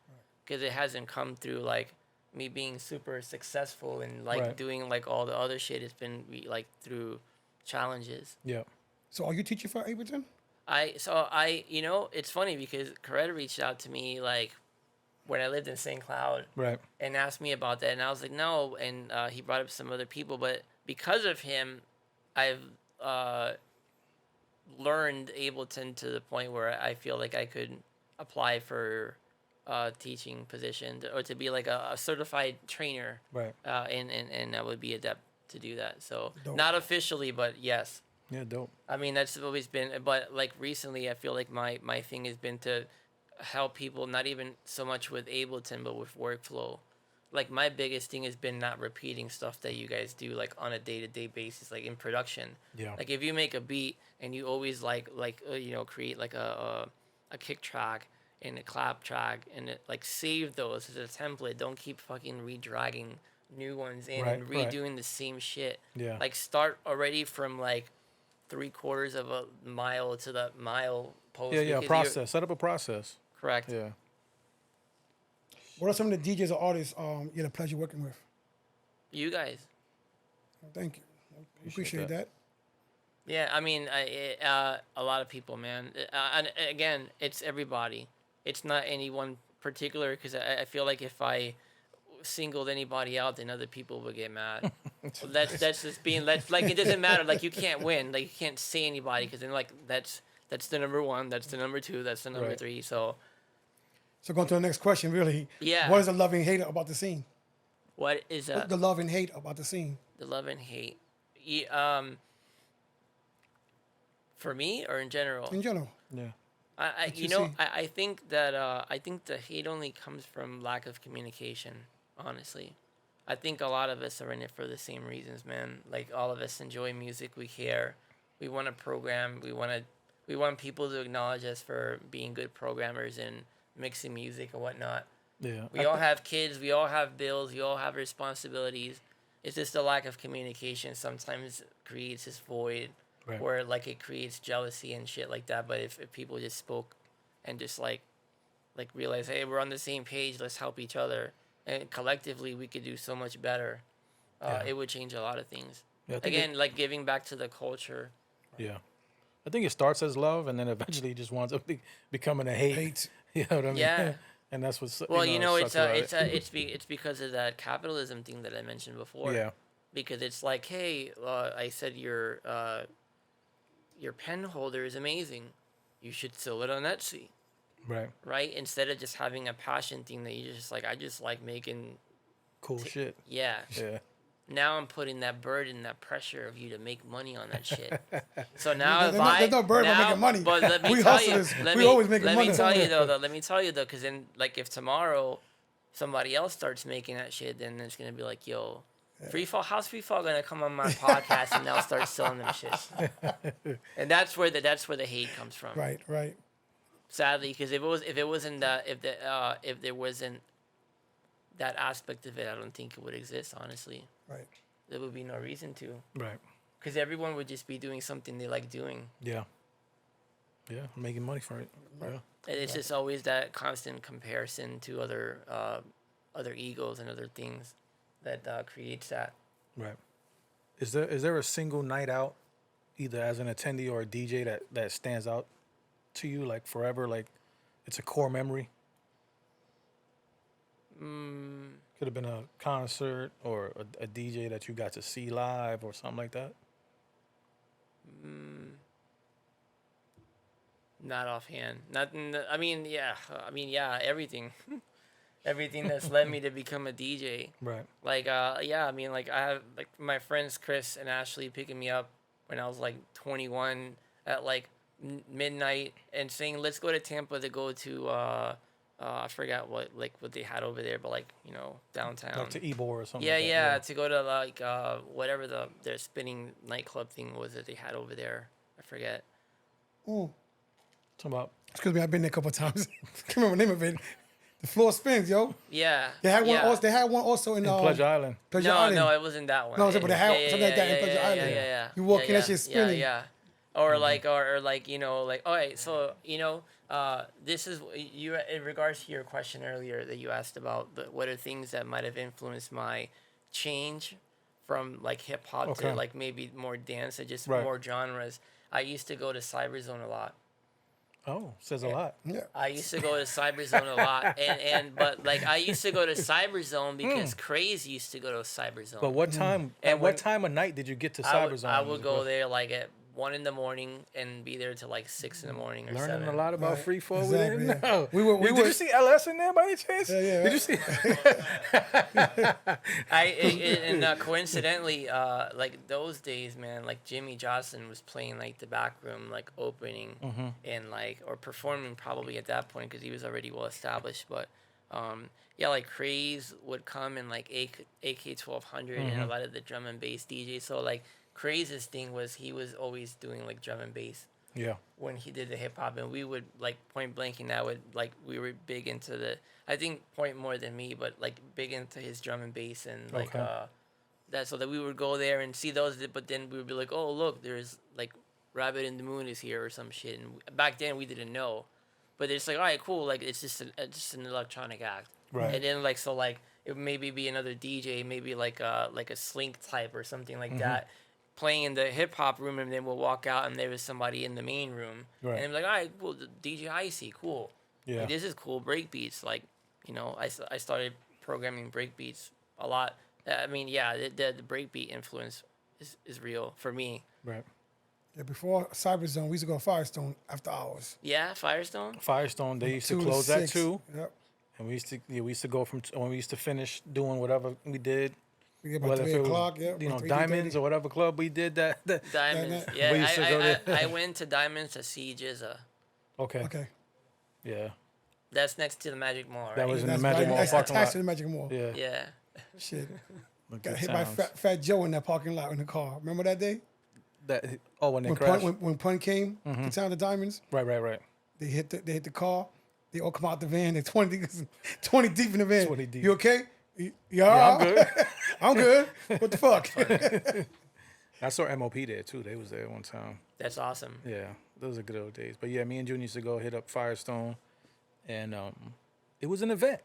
because it hasn't come through like me being super successful and like Right. doing like all the other shit. It's been like through challenges. Yeah. So are you teaching for Ableton? It's funny because Coretta reached out to me like when I lived in St. Cloud Right. and asked me about that, and I was like, no. And he brought up some other people, but because of him, I've learned Ableton to the point where I feel like I could apply for a teaching position or to be like a certified trainer. Right. And I would be adept to do that. So Dope. not officially, but yes. Yeah, dope. I mean, that's always been, but like recently, I feel like my thing has been to help people, not even so much with Ableton, but with workflow. like my biggest thing has been not repeating stuff that you guys do like on a day-to-day basis, like in production. Yeah. Like if you make a beat and you always create like a kick track and a clap track and like save those as a template. Don't keep fucking redragging new ones in and Right. redoing the same shit. Yeah. Like start already from like 3/4 of a mile to the mile post. Yeah. because Process. Set up a process. Correct. Yeah. What are some of the DJs or artists you had a pleasure working with? You guys. Thank you. Appreciate that. Yeah, I mean, a lot of people, man. And again, it's everybody. It's not any one particular, because I feel like if I singled anybody out, then other people would get mad. that's just being like it doesn't matter. Like you can't win. Like you can't say anybody, because then like that's the number one. That's the number two. That's the number Right. three. So So going to the next question, really. Yeah. What is the love and hate about the scene? what is What's the love and hate about the scene? the love and hate? For me or in general? In general. Yeah. I you see? I think that I think the hate only comes from lack of communication. Honestly, I think a lot of us are in it for the same reasons, man. Like all of us enjoy music, we care, we want to program, we want people to acknowledge us for being good programmers and mixing music and whatnot. Yeah. We all have kids, we all have bills, we all have responsibilities. It's just the lack of communication sometimes creates this void. Right. Where like it creates jealousy and shit like that. But if people just spoke and just like realize, hey, we're on the same page, let's help each other, and collectively we could do so much better. It would change a lot of things. Yeah, I think Again, like giving back to the culture. Yeah. I think it starts as love and then eventually it just winds up becoming a hate. Hate. You know what I mean? Yeah. And that's what's Well, sucks about it. it's because of that capitalism thing that I mentioned before. Yeah. Because it's like, hey, I said your pen holder is amazing. You should sell it on Etsy. Right. Right? Instead of just having a passion thing that you just like, I just like making, Cool shit. yeah. Yeah. Now I'm putting that burden, that pressure of you to make money on that shit. So now There's no burden of making money. But let me We tell you, hustlers, let we me, always making let money. me tell you though, because then like if tomorrow somebody else starts making that shit, then it's gonna be like, yo, Freefall, how's Freefall gonna come on my podcast and they'll start selling them shit? And that's where the hate comes from. Right, right. Sadly, because if there wasn't that aspect of it, I don't think it would exist. Honestly, Right. there would be no reason to, Right. because everyone would just be doing something they like doing. Yeah. Yeah. Making money from it. Yeah. And it's just always that constant comparison to other egos and other things that creates that. Right. Is there a single night out, either as an attendee or a DJ that stands out to you like forever, like it's a core memory? Could have been a concert or a DJ that you got to see live or something like that. Not offhand. Nothing. I mean, yeah. Everything. Everything that's led me to become a DJ. Right. Like, yeah. I mean, like I have like my friends Chris and Ashley picking me up when I was like 21 at like midnight and saying, "Let's go to Tampa to go to I forgot what they had over there, but like downtown." Like to Ebor or something. Yeah, like that. yeah. To go to like whatever their spinning nightclub thing was that they had over there. I forget. Ooh. Talking about Excuse me, I've been there a couple of times. Can't remember the name of it. The floor spins, yo. Yeah. They had one. yeah. Also, they had one also in Pleasure Island. Pleasure No, Island. no, it wasn't that one. No, but they had something like that in Pleasure yeah, Island. Yeah. You walk yeah, in, that shit's spinning. Yeah. Or like, or like, like, all right, so this is you in regards to your question earlier that you asked about what are things that might have influenced my change from like hip hop Okay. to like maybe more dance or just Right. more genres. I used to go to Cyberzone a lot. Oh, says a lot. Yeah. I used to go to Cyberzone a lot, but like I used to go to Cyberzone because Craze used to go to Cyberzone. But what time? And At when- what time of night did you get to I Cyberzone? would go there like at 1 a.m. and be there till like 6 a.m. or Learning 7. a lot about Right. Freefall. Exactly, We yeah. didn't know. We Did were- you see LS in there by any chance? Yeah. Did you see? Coincidentally, like those days, man, like Jimmy Johnson was playing like the back room, like opening and like or performing probably at that point because he was already well established. But Yeah, like Craze would come in like AK 1200 and a lot of the drum and bass DJs. So like Craze's thing was he was always doing like drum and bass Yeah. when he did the hip hop, and we would like Point Blank and I would like we were big into the I think Point more than me, but like big into his drum and bass and like Okay. that, so that we would go there and see those, but then we would be like, oh look, there's like Rabbit in the Moon is here or some shit, and back then we didn't know, but it's like, all right, cool, like it's just an electronic act, Right. and then like so like it would maybe be another DJ, maybe like a Slink type or something like that, playing in the hip hop room, and then we'll walk out and there was somebody in the main room, Right. and I'm like, all right, cool, the DJ Icy, cool, Yeah. like, this is cool, break beats, like, you know, I started programming break beats a lot. I mean, yeah, the breakbeat influence is real for me. Right. Yeah, before Cyberzone, we used to go to Firestone after hours. Yeah, Firestone. Firestone, they used to 2 close at 6. 2. Yep. And we used to go from when we used to finish doing whatever we did, We get about whether 3 if it was, o'clock. Yep. you know, 3, Diamonds 3:30. or whatever club we did that. Diamonds. that- Yeah, We used to go there. I went to Diamonds to see Jizza. Okay. Okay. Yeah. That's next to the Magic Mall, right? That was in the That's Magic right. Mall That's parking attached lot. to the Magic Mall. Yeah. Yeah. Shit. But Got good hit by times. Fat Joe in that parking lot in the car. Remember that day? That when they When crashed. When Pun came to town to Diamonds, Right. they hit the car. They all come out the van. They're 20 deep in the van. 20 deep. You okay? Yeah, Yeah, I'm good. I'm good. What the fuck? I saw MOP there too. They was there one time. That's awesome. Yeah, those are good old days. But yeah, me and Junior used to go hit up Firestone, and it was an event,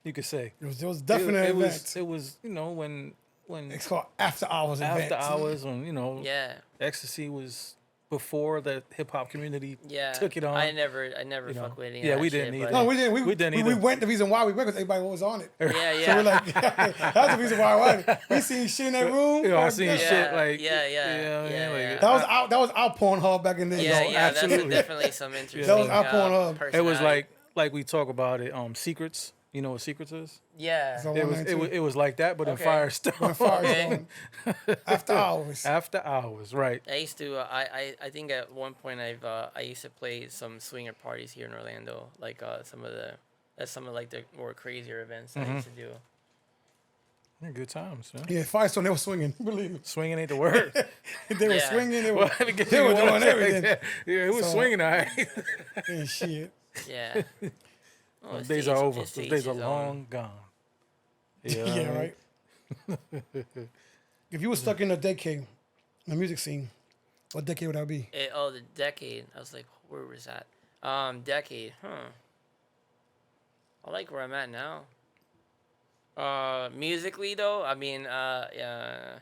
you could say. It was definitely an event. It was you know when It's called after hours event. after hours when you know Yeah. ecstasy was before the hip hop community Yeah. took it on. I never you know. fuck with any of Yeah, that we shit, didn't but- either. No, we didn't. We didn't We either. went. The reason why we went because everybody was on it. Yeah, So yeah. we're like, that's the reason why I went. We seen shit in that room. You know, I Fuck seen that. shit like Yeah. like, That was our Pornhub back in the day. Yeah, No, yeah, absolutely. that's definitely some interesting. That was our Pornhub. it was personality. like we talk about it. Secrets. You know what Secrets is? Yeah. So- It was like that, but in Okay. Firestone. Firestone. After hours. After hours, right? I used to. I think at one point I used to play some swinger parties here in Orlando, like some of like the more crazier events I used to do. Yeah, good times, man. Yeah, Firestone, they were swinging. Believe me. Swinging ain't the word. They were Yeah. swinging. They Well, were, I guess they you were wanna doing say everything. that. Yeah, it was So- swinging, all right. And shit. Yeah. Oh, Those it's days to are each- over. it's to Those each days are his own. long gone. You know what I Yeah, mean? right. If you were stuck in a decade, in the music scene, what decade would that be? The decade. I was like, where was that? Decade. Huh. I like where I'm at now. Musically though, I mean, I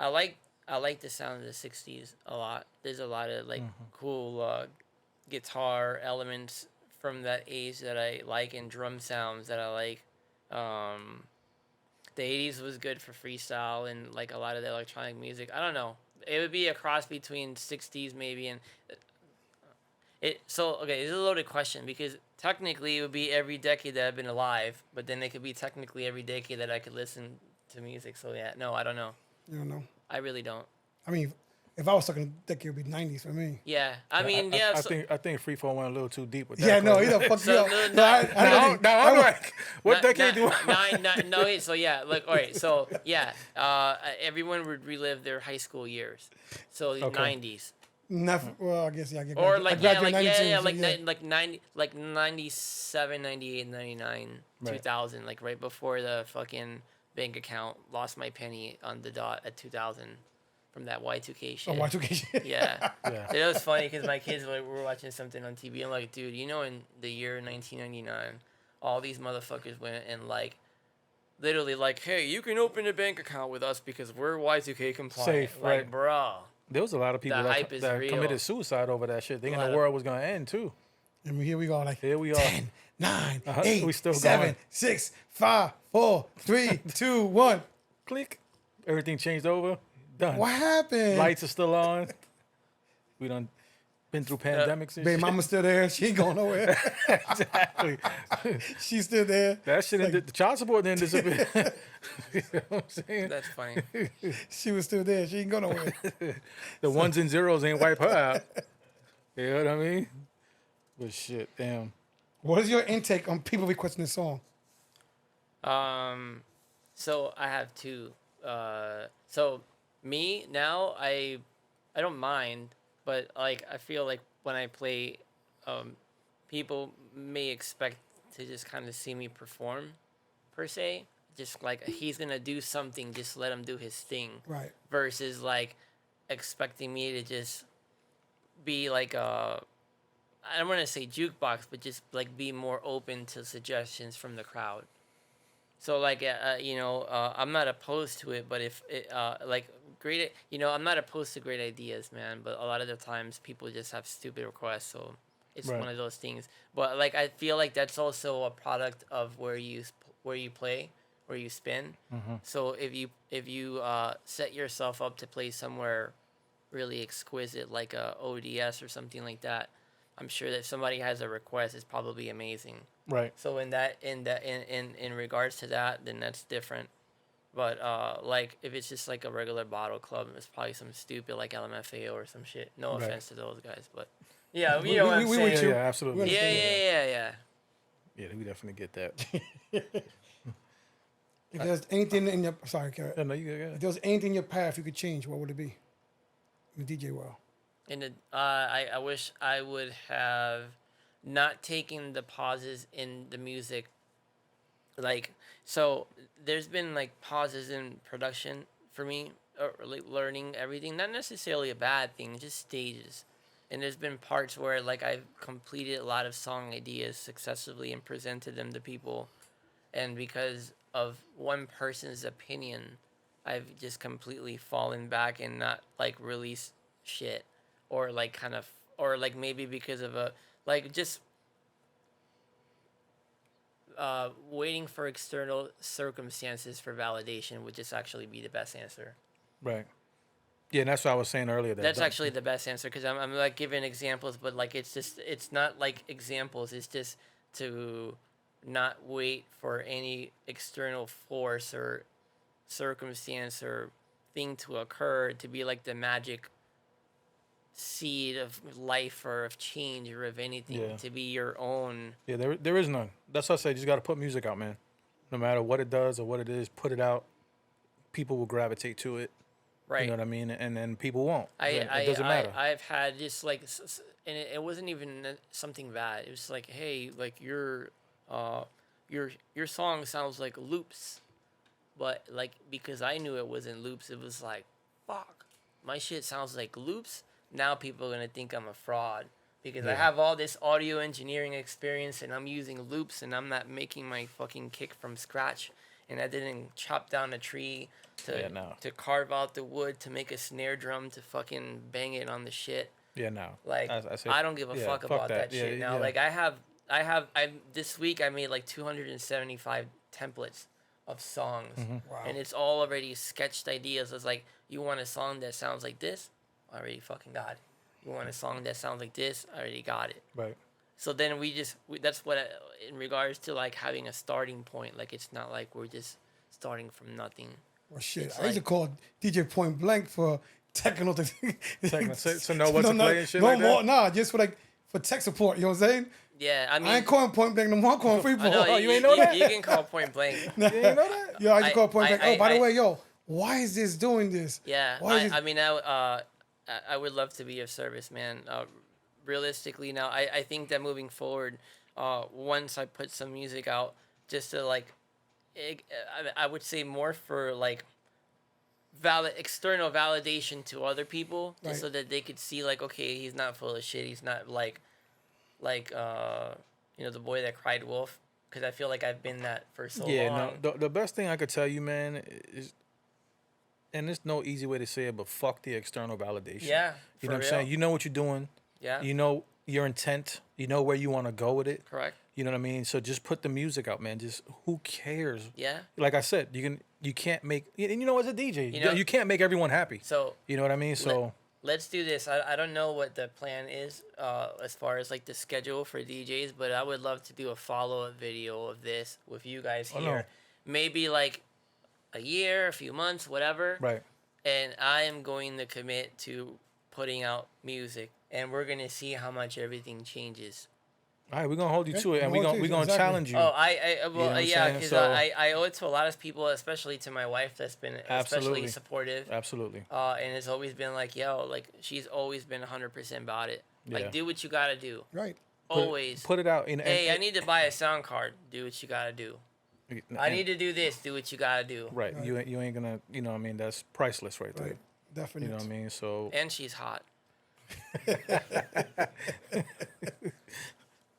like the sound of the '60s a lot. There's a lot of like cool guitar elements from that age that I like, and drum sounds that I like. The '80s was good for freestyle and like a lot of the electronic music. I don't know. It would be a cross between '60s maybe and it. So okay, it's a loaded question because technically it would be every decade that I've been alive, but then it could be technically every decade that I could listen to music. So yeah, no, I don't know. You don't know. I really don't. I mean, if I was stuck in a decade, it would be 90s for me. Yeah, I mean, I yeah. I think Freefall went a little too deep with that. Yeah, no, question. he done fucked you So, up. no, No, I Now, didn't- now I'm I- like, what decade do I? No, wait, so yeah, like, all right, so yeah, everyone would relive their high school years, so the Okay. 90s, Well, I guess, yeah. I or gradu- like I yeah, graduated like yeah, 92, yeah, so like yeah. like 90, like 97, 98, 99, Right. 2000, like right before the fucking bank account lost my penny on the dot at 2000 from that Y2K shit. Oh, Y2K shit. Yeah. Yeah. It was funny because my kids were watching something on TV. I'm like, dude, you know, in the year 1999, all these motherfuckers went and like, literally like, hey, you can open a bank account with us because we're Y2K compliant. Safe, like, right. bro. There was a lot of people The hype is that real. committed suicide over that shit, thinking lot the of- world was gonna end too. And here we go, like Here we are. 10, 9, Uh-huh. 8, We still 7, going. 6, 5, 4, 3, 2, 1. Click. Everything changed over. Done. What happened? Lights are still on. We done been through pandemics and Baby shit. mama's still there. She ain't going nowhere. Exactly. She's still there. That shit didn't. The child support didn't disappear. You know what I'm saying? That's funny. She was still there. She ain't go nowhere. The ones and zeros ain't wipe her out. You know what I mean? But shit, damn. What is your intake on people requesting this song? So I have two. So me now, I don't mind, but like I feel like when I play, people may expect to just kind of see me perform, per se. Just like he's gonna do something, just let him do his thing. Right. Versus like expecting me to just be like I don't want to say jukebox, but just like be more open to suggestions from the crowd. So like I'm not opposed to it, but if it like great, I'm not opposed to great ideas, man. But a lot of the times people just have stupid requests, so it's Right. one of those things. But like I feel like that's also a product of where you play, where you spin. So if you set yourself up to play somewhere really exquisite, like a ODS or something like that, I'm sure that if somebody has a request, it's probably amazing. Right. So in regards to that, then that's different. But like if it's just like a regular bottle club, it's probably some stupid like LMFAO or some shit. No Right. offense to those guys, but yeah, We- you know what we- I'm we saying. with Yeah, you. yeah, absolutely. We Yeah, understand. yeah. Yeah, we definitely get that. If there's anything in your Yeah, no, you got if it. there was anything in your path you could change, what would it be? In the DJ world. And I wish I would have not taken the pauses in the music. Like so, there's been like pauses in production for me, or like learning everything. Not necessarily a bad thing, just stages. And there's been parts where like I've completed a lot of song ideas successfully and presented them to people, and because of one person's opinion, I've just completely fallen back and not like release shit, or like kind of, or like maybe because of a like just waiting for external circumstances for validation would just actually be the best answer. Right. Yeah, and that's what I was saying earlier. That's actually the best answer because I'm like giving examples, but like it's not like examples. It's just to not wait for any external force or circumstance or thing to occur to be like the magic seed of life or of change or of anything, Yeah. to be your own. Yeah, there is none. That's what I say. You just got to put music out, man. No matter what it does or what it is, put it out. People will gravitate to it. Right. You know what I mean? And then people won't. I, It doesn't matter. I've had just like, and it wasn't even something bad. It was like, hey, like your song sounds like loops, but like because I knew it wasn't loops, it was like, fuck, my shit sounds like loops. Now people are gonna think I'm a fraud because I Yeah. have all this audio engineering experience and I'm using loops and I'm not making my fucking kick from scratch, and I didn't chop down a tree to Yeah, no. to carve out the wood to make a snare drum to fucking bang it on the shit. Yeah, no. Like say, I don't give a yeah, fuck about that Yeah, shit now. yeah. Like I this week I made like 275 templates of songs, Wow. and it's all already sketched ideas. It's like, you want a song that sounds like this, I already fucking got it. You want a song that sounds like this, I already got it. Right. So then that's what in regards to like having a starting point. Like it's not like we're just starting from nothing. Well, shit. It's I used to like- call DJ Point Blank for technical. So know what to play and shit no like that? more. Nah, just for tech support. You know what I'm saying? Yeah, I mean, I ain't calling Point Blank no more. I'm calling I know, Freefall. you ain't know that? You can call point blank. You ain't know that? Yo, I just call Point Blank. I- Oh, by I- the way, yo, why is this doing this? Yeah, Why is I this? mean, I would love to be of service, man. Realistically, now I think that moving forward, once I put some music out, just to like, I would say more for like external validation to other people, just Right. so that they could see like, okay, he's not full of shit. He's not like the boy that cried wolf. Because I feel like I've been that for so Yeah, long. no. The best thing I could tell you, man, is, and there's no easy way to say it, but fuck the external validation. Yeah, You for know what I'm real. saying? You know what you're doing. Yeah, You know your intent. You know where you want to go with it. correct. You know what I mean? So just put the music out, man. Just who cares? Yeah. Like I said, you can't make, and you know, as a DJ, You know- you can't make everyone happy. So You know what I mean? So let's do this. I don't know what the plan is as far as like the schedule for DJs, but I would love to do a follow-up video of this with you guys Oh, here. no. Maybe like a year, a few months, whatever. right. And I am going to commit to putting out music, and we're going to see how much everything changes. All right, we're gonna hold you Okay, to it, and we'll hold we're you, gonna exactly. challenge you. Oh, know what I'm yeah, saying? because So- I owe it to a lot of people, especially to my wife, that's been especially Absolutely. supportive. Absolutely. And it's always been like, yo, like she's always been 100% about it. Like, Yeah. do what you gotta do. Right. Always. Put it out. Hey, I need to buy a sound card. Do what you gotta do. I need to do this. Do what you gotta do. Right. You ain't gonna. You know what I mean? That's priceless right there. Right. Definitely. You know what I mean? So. And she's hot.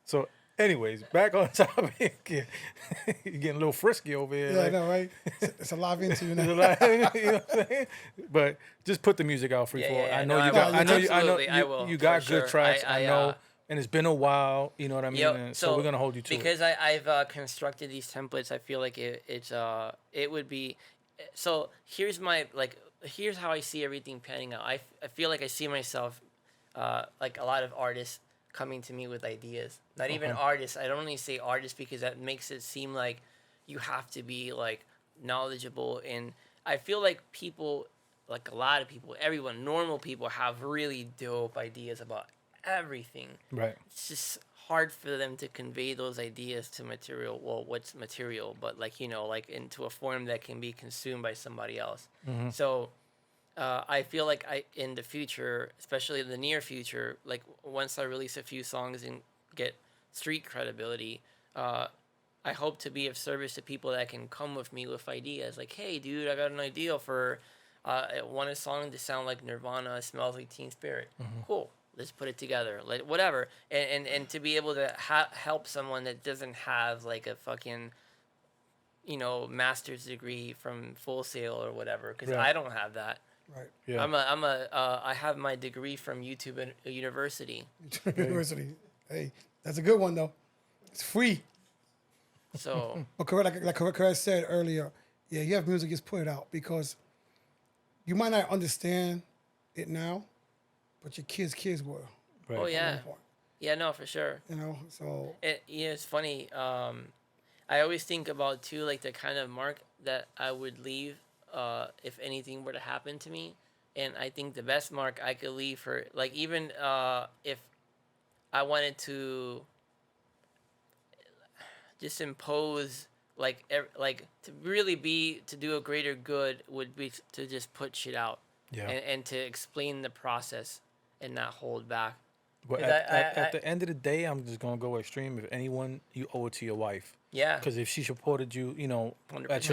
So, anyways, back on topic. You're getting a little frisky over here. Yeah, I like- know, right? It's a live interview now. you know what I'm saying? But just put the music out, Freefall. Yeah, I know no, you I got. will. I know you. Absolutely, I will, You got for good sure. tracks. I know, I and it's been a while. You know what I mean? Yo, And so we're gonna hold you to because it. I've constructed these templates. I feel like it would be. So here's here's how I see everything panning out. I feel like I see myself, like a lot of artists coming to me with ideas. Not even artists. I don't only say artists because that makes it seem like you have to be like knowledgeable. And I feel like people, like a lot of people, everyone, normal people have really dope ideas about everything. Right. It's just hard for them to convey those ideas to material. Well, what's material, but like, like into a form that can be consumed by somebody else. So I feel like in the future, especially in the near future, like once I release a few songs and get street credibility, I hope to be of service to people that can come with me with ideas. Like, hey, dude, I got an idea for I want a song to sound like Nirvana, Smells Like Teen Spirit. Cool. Let's put it together. Like whatever. And to be able to help someone that doesn't have like a fucking master's degree from Full Sail or whatever, because Right. I don't have that. Right. Yeah. I have my degree from YouTube University. University. Hey, that's a good one though. It's free. So But correct, like Correct said earlier, yeah, you have music, just put it out because you might not understand it now, but your kids will. Right. oh at yeah, one point, yeah, no, for sure. so It's funny. I always think about too, like the kind of mark that I would leave, if anything were to happen to me, and I think the best mark I could leave for, like, even if I wanted to just impose, like, to really to do a greater good would be to just put shit out, Yeah. and to explain the process and not hold back. But 'Cause at the end of the day, I'm just gonna go extreme. If anyone, you owe it to your wife. Yeah. Because if she supported you, at your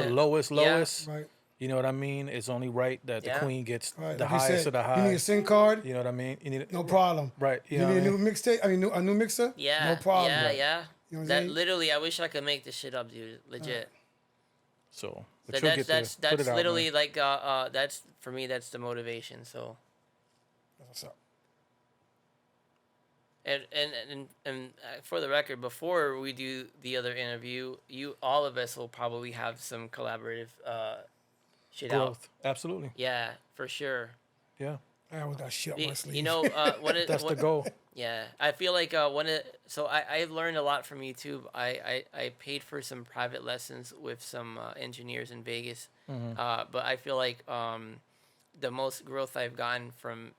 100%. lowest, Yeah. right, you know what I mean? It's only right that the Yeah. queen gets right. the Like you highest said, of the you need a high. SIM card, You know what I mean? You need no problem. Right. You know need a what I new mean? mixtape. I mean, a new mixer. Yeah. no problem. Yeah, Right. yeah. You know what I'm That saying? literally, I wish I could make this shit up, dude. Legit. So, but That, you'll that's get there. that's Put that's it out, literally man. like that's for me. That's the motivation. So That's what's up. and for the record, before we do the other interview, all of us will probably have some collaborative shit out. Growth. Absolutely. Yeah, for sure. Yeah. I with that shit up my sleeve. You know, That's the goal. Yeah, I feel like so I've learned a lot from YouTube. I paid for some private lessons with some engineers in Vegas, but I feel like the most growth I've gotten from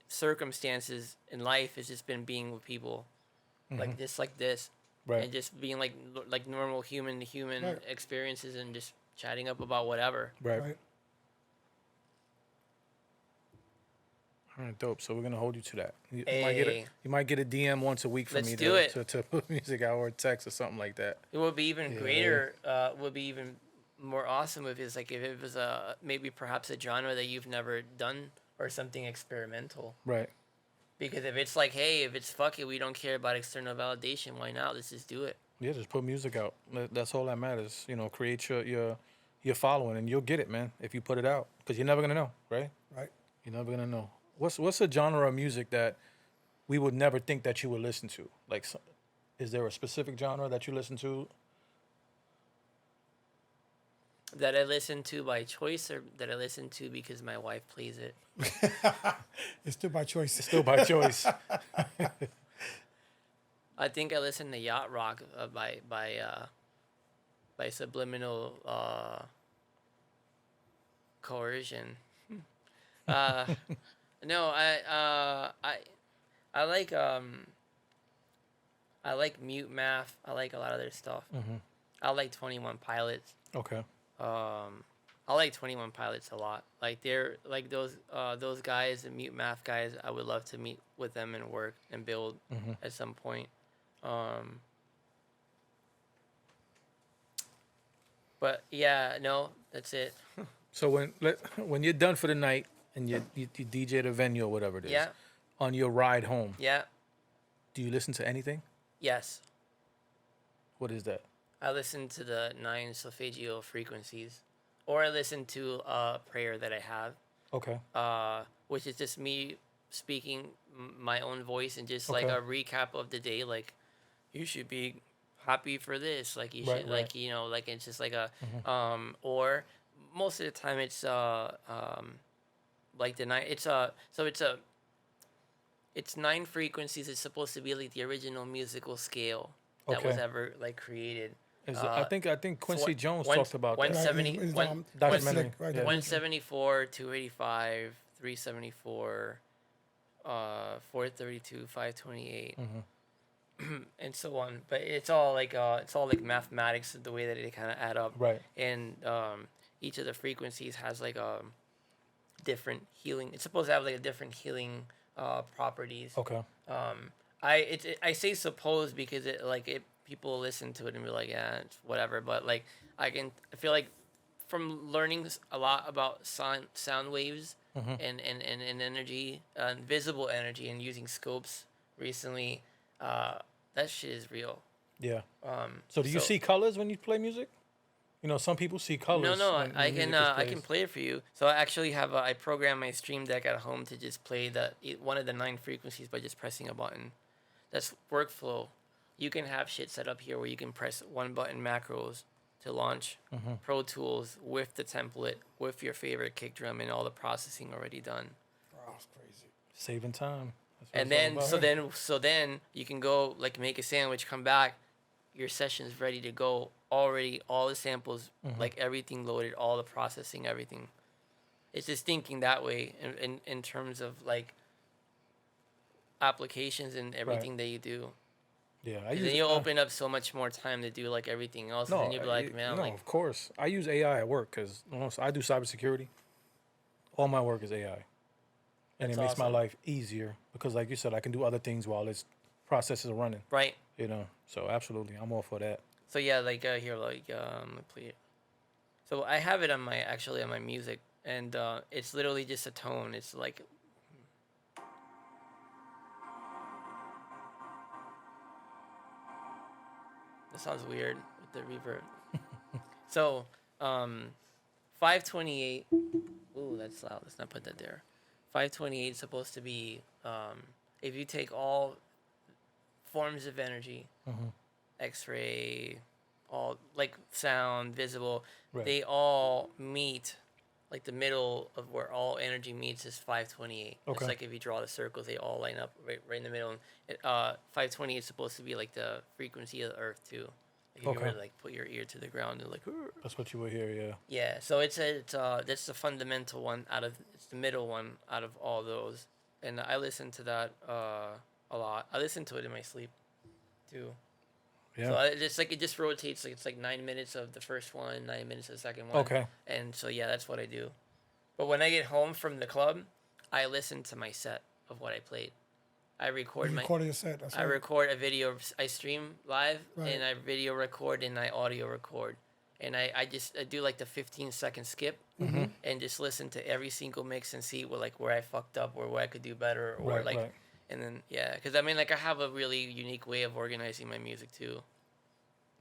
circumstances in life has just been being with people like this, Right. and just being like normal human to human Right. experiences and just chatting up about whatever. Right. Right. All right, dope. So we're gonna hold you to that. You Hey. might get a DM once a week from Let's me do it. to put music out or a text or something like that. It would be even Yeah. greater. Would be even more awesome if it's like if it was maybe perhaps a genre that you've never done or something experimental. Right. Because if it's like, hey, if it's fuck it, we don't care about external validation. Why not? Let's just do it. Yeah, just put music out. That's all that matters. Create your following, and you'll get it, man. If you put it out, because you're never gonna know, right? Right. You're never gonna know. What's a genre of music that we would never think that you would listen to? Like, is there a specific genre that you listen to? That I listen to by choice or that I listen to because my wife plays it. It's still by choice. Still by choice. I think I listen to yacht rock by subliminal coercion. No, I like I like Mute Math. I like a lot of their stuff. Mm-hmm. I like 21 Pilots. Okay. I like 21 Pilots a lot. Like they're like those guys, the Mute Math guys. I would love to meet with them and work and build Mm-hmm. at some point. But yeah, no, that's it. So when you're done for the night and you DJ at a venue or whatever it is, Yeah, on your ride home, yeah, do you listen to anything? yes. What is that? I listen to the 9 solfeggio frequencies, or I listen to a prayer that I have, Okay. which is just me speaking my own voice and just like Okay. a recap of the day. Like, you should be happy for this. Like, you Right, should, right. like, like it's just like a, or most of the time it's, like the 9, it's 9 frequencies. It's supposed to be like the original musical scale that was Okay. ever like created. I think Quincy Jones talked about one that. Right, 70 it's, one- documentary, Slick, right, yeah. 174, 285, 374, 432, 528, and so on. But it's all like mathematics, the way that they kind of add up. Right. And each of the frequencies has like a different healing. It's supposed to have like a different healing properties. Okay. I say suppose because people listen to it and be like, yeah, it's whatever. But like I feel like from learning a lot about sound waves and energy, visible energy, and using scopes recently, that shit is real. Yeah. So do you see colors when you play music? You know, some people see colors. No, when I music can is I played. can play it for you. So I actually have I program my stream deck at home to just play one of the 9 frequencies by just pressing a button. That's workflow. You can have shit set up here where you can press one button macros to launch Pro Tools with the template, with your favorite kick drum and all the processing already done. Wow, it's crazy. Saving time. That's what And it's all then about. so then you can go like make a sandwich, come back, your session's ready to go already, all the samples, like everything loaded, all the processing, everything. It's just thinking that way in terms of like applications and everything that you do. Yeah, And then you'll open up so much more time to do like everything else. No, and then you'll be like, man, no, like, of course. I use AI at work because I do cybersecurity. All my work is AI, and That's it makes my awesome. life easier because, like you said, I can do other things while its processes are running. right. You know, so absolutely, I'm all for that. So yeah, like here, like let me play it. So I have it on my music, and it's literally just a tone. It's like that sounds weird with the reverb. So 528. Ooh, that's loud. Let's not put that there. 528 is supposed to be if you take all forms of energy, X-ray, all like sound, visible, Right. they all meet. Like the middle of where all energy meets is 528. Okay. It's like if you draw the circles, they all line up right in the middle. And 528 is supposed to be like the frequency of the Earth too. Like if you Okay. were to like put your ear to the ground and like. That's what you will hear. Yeah. Yeah, so it's that's the fundamental one it's the middle one out of all those, and I listen to that a lot. I listen to it in my sleep, too. Yeah. So it just rotates. Like it's like 9 minutes of the first one, 9 minutes of the second one. Okay. And so yeah, that's what I do. But when I get home from the club, I listen to my set of what I played. I record You my. recorded your set. That's I right. record a video. I stream live, Right. and I video record, and I audio record, and I do like the 15-second skip, and just listen to every single mix and see where I fucked up or where I could do better, or Right, like, right. and then yeah, because I mean like I have a really unique way of organizing my music too.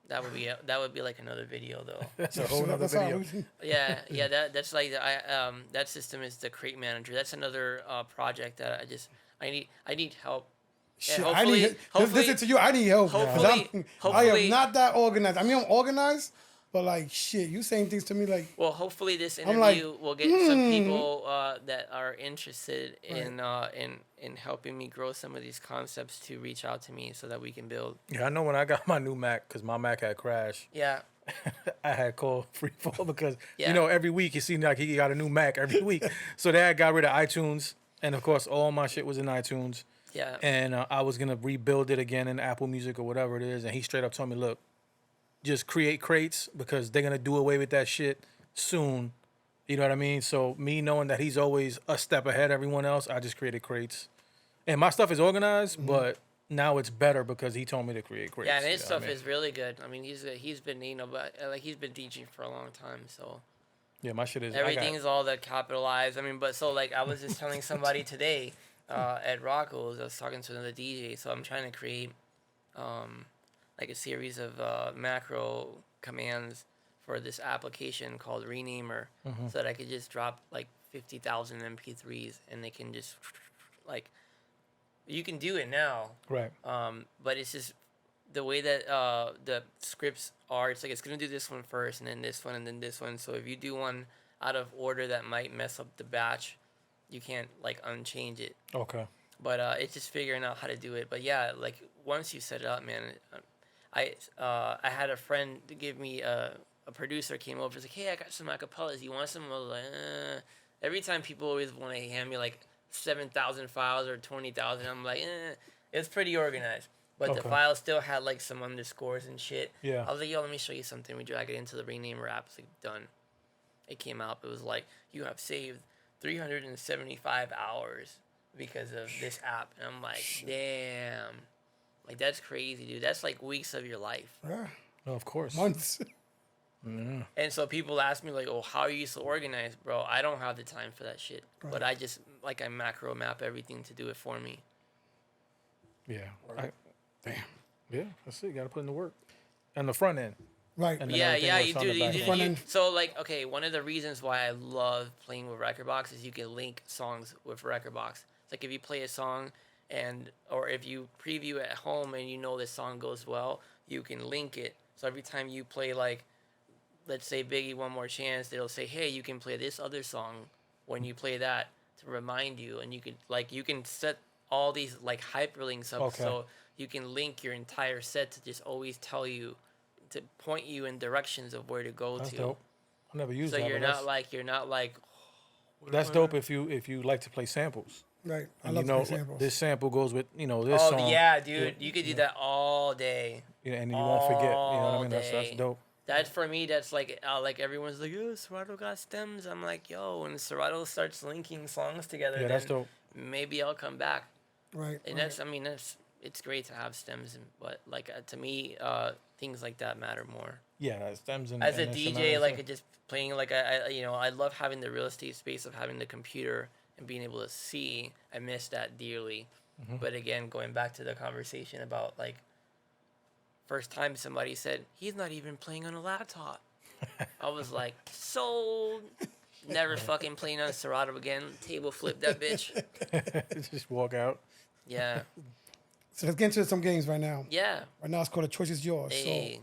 That would be like another video though. That's a whole So other that's how video. Yeah, that's like that system is the Crate Manager. That's another project that I need help. Shit, Yeah, I need just hopefully- listen to you. I need help. 'cause I hopefully- am not that organized. I mean, I'm organized, but like shit, you saying things to me like Well, hopefully this I'm like, interview will get some people that are interested in helping me grow some of these concepts to reach out to me so that we can build. Yeah, I know when I got my new Mac because my Mac had crashed. Yeah, I had called Freefall because Yeah. every week it seemed like he got a new Mac every week. So they had got rid of iTunes, and of course all my shit was in iTunes. Yeah. and I was gonna rebuild it again in Apple Music or whatever it is, and he straight up told me, "Look, just create crates because they're gonna do away with that shit soon." You know what I mean? So me knowing that he's always a step ahead of everyone else, I just created crates, and my stuff is organized, but now it's better because he told me to create crates. Yeah, and you his know what I stuff mean? is really good. I mean, he's been like he's been teaching for a long time, so Yeah, my shit is everything's all the capitalized. I mean, but so like I was just telling somebody today at Rocco's, I was talking to another DJ, so I'm trying to create like a series of macro commands for this application called Renamer, so that I could just drop like 50,000 MP3s and they can just like you can do it now. right. But it's just the way that the scripts are. It's like it's gonna do this one first, and then this one, and then this one. So if you do one out of order, that might mess up the batch. You can't like unchange it. Okay. But it's just figuring out how to do it. But yeah, like once you set it up, man. I had a friend to give me a producer came over. He's like, hey, I got some acapellas. You want some? I was like, Every time people always want to hand me like 7,000 files or 20,000, I'm like, It's pretty organized. But the Okay. file still had like some underscores and shit. Yeah. I was like, yo, let me show you something. We drag it into the Renamer app. It's like, done. It came out. It was like, you have saved 375 hours because of this app. And I'm like, damn. Like, that's crazy, dude. That's like weeks of your life. Yeah. Oh, of course. Months. And so people ask me, like, oh, how are you so organized, bro? I don't have the time for that shit. Right. But I just, like, I macro map everything to do it for me. Yeah. Damn. Yeah, that's it. You got to put in the work. And the front end. Right. And then Yeah, everything yeah, else you on do. the You back do end. Front you, end. so, like, okay, one of the reasons why I love playing with Rekordbox is you can link songs with Rekordbox. It's like if you play a song or if you preview it at home and you know this song goes well, you can link it. So every time you play, like, let's say Biggie One More Chance, it'll say, hey, you can play this other song when you play that to remind you. And you can set all these, like, hyperlinks up. Okay. So you can link your entire set to just always tell you, to point you in directions of where to go That's to. dope. I never used So that. you're but not like that's dope if you like to play samples. Right. I And love you know, examples. this sample goes with this song. yeah, dude, you could do that all day. And you won't forget. You know what I all mean? That's day. dope. That's for me. That's like everyone's like, oh, Serato got stems. I'm like, yo, when Serato starts linking songs together, Yeah, that's then dope. maybe I'll come back. Right. And right. it's great to have stems, but like to me, things like that matter more. Yeah, that stems and As a and DJ, instrumentals, like yeah. just playing, like I love having the real estate space of having the computer and being able to see. I miss that dearly. Mm-hmm. But again, going back to the conversation about like first time somebody said he's not even playing on a laptop, I was like, sold. Never fucking playing on Serato again. Table flip that bitch. Just walk out. Yeah, So let's get into some games right now. yeah. Right now it's called The Choice is Yours. Hey, So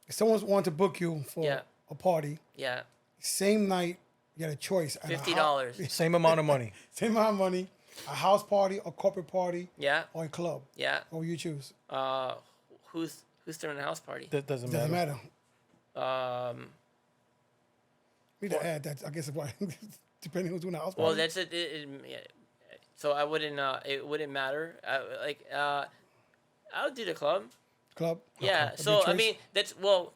if someone wants to book you for Yeah. a party, yeah. same night, you got a choice. at a $50. Same amount of money. Same amount of money, a house party, a corporate party, Yeah, or a club. yeah. What will you choose? Who's throwing a house party? That doesn't Doesn't matter. matter. Um. We need to add that. I guess what depending who's doing the house party. Well, that's it. Yeah. So I wouldn't. It wouldn't matter. I'll do the club. Club. Yeah. That'd be So a I choice. mean,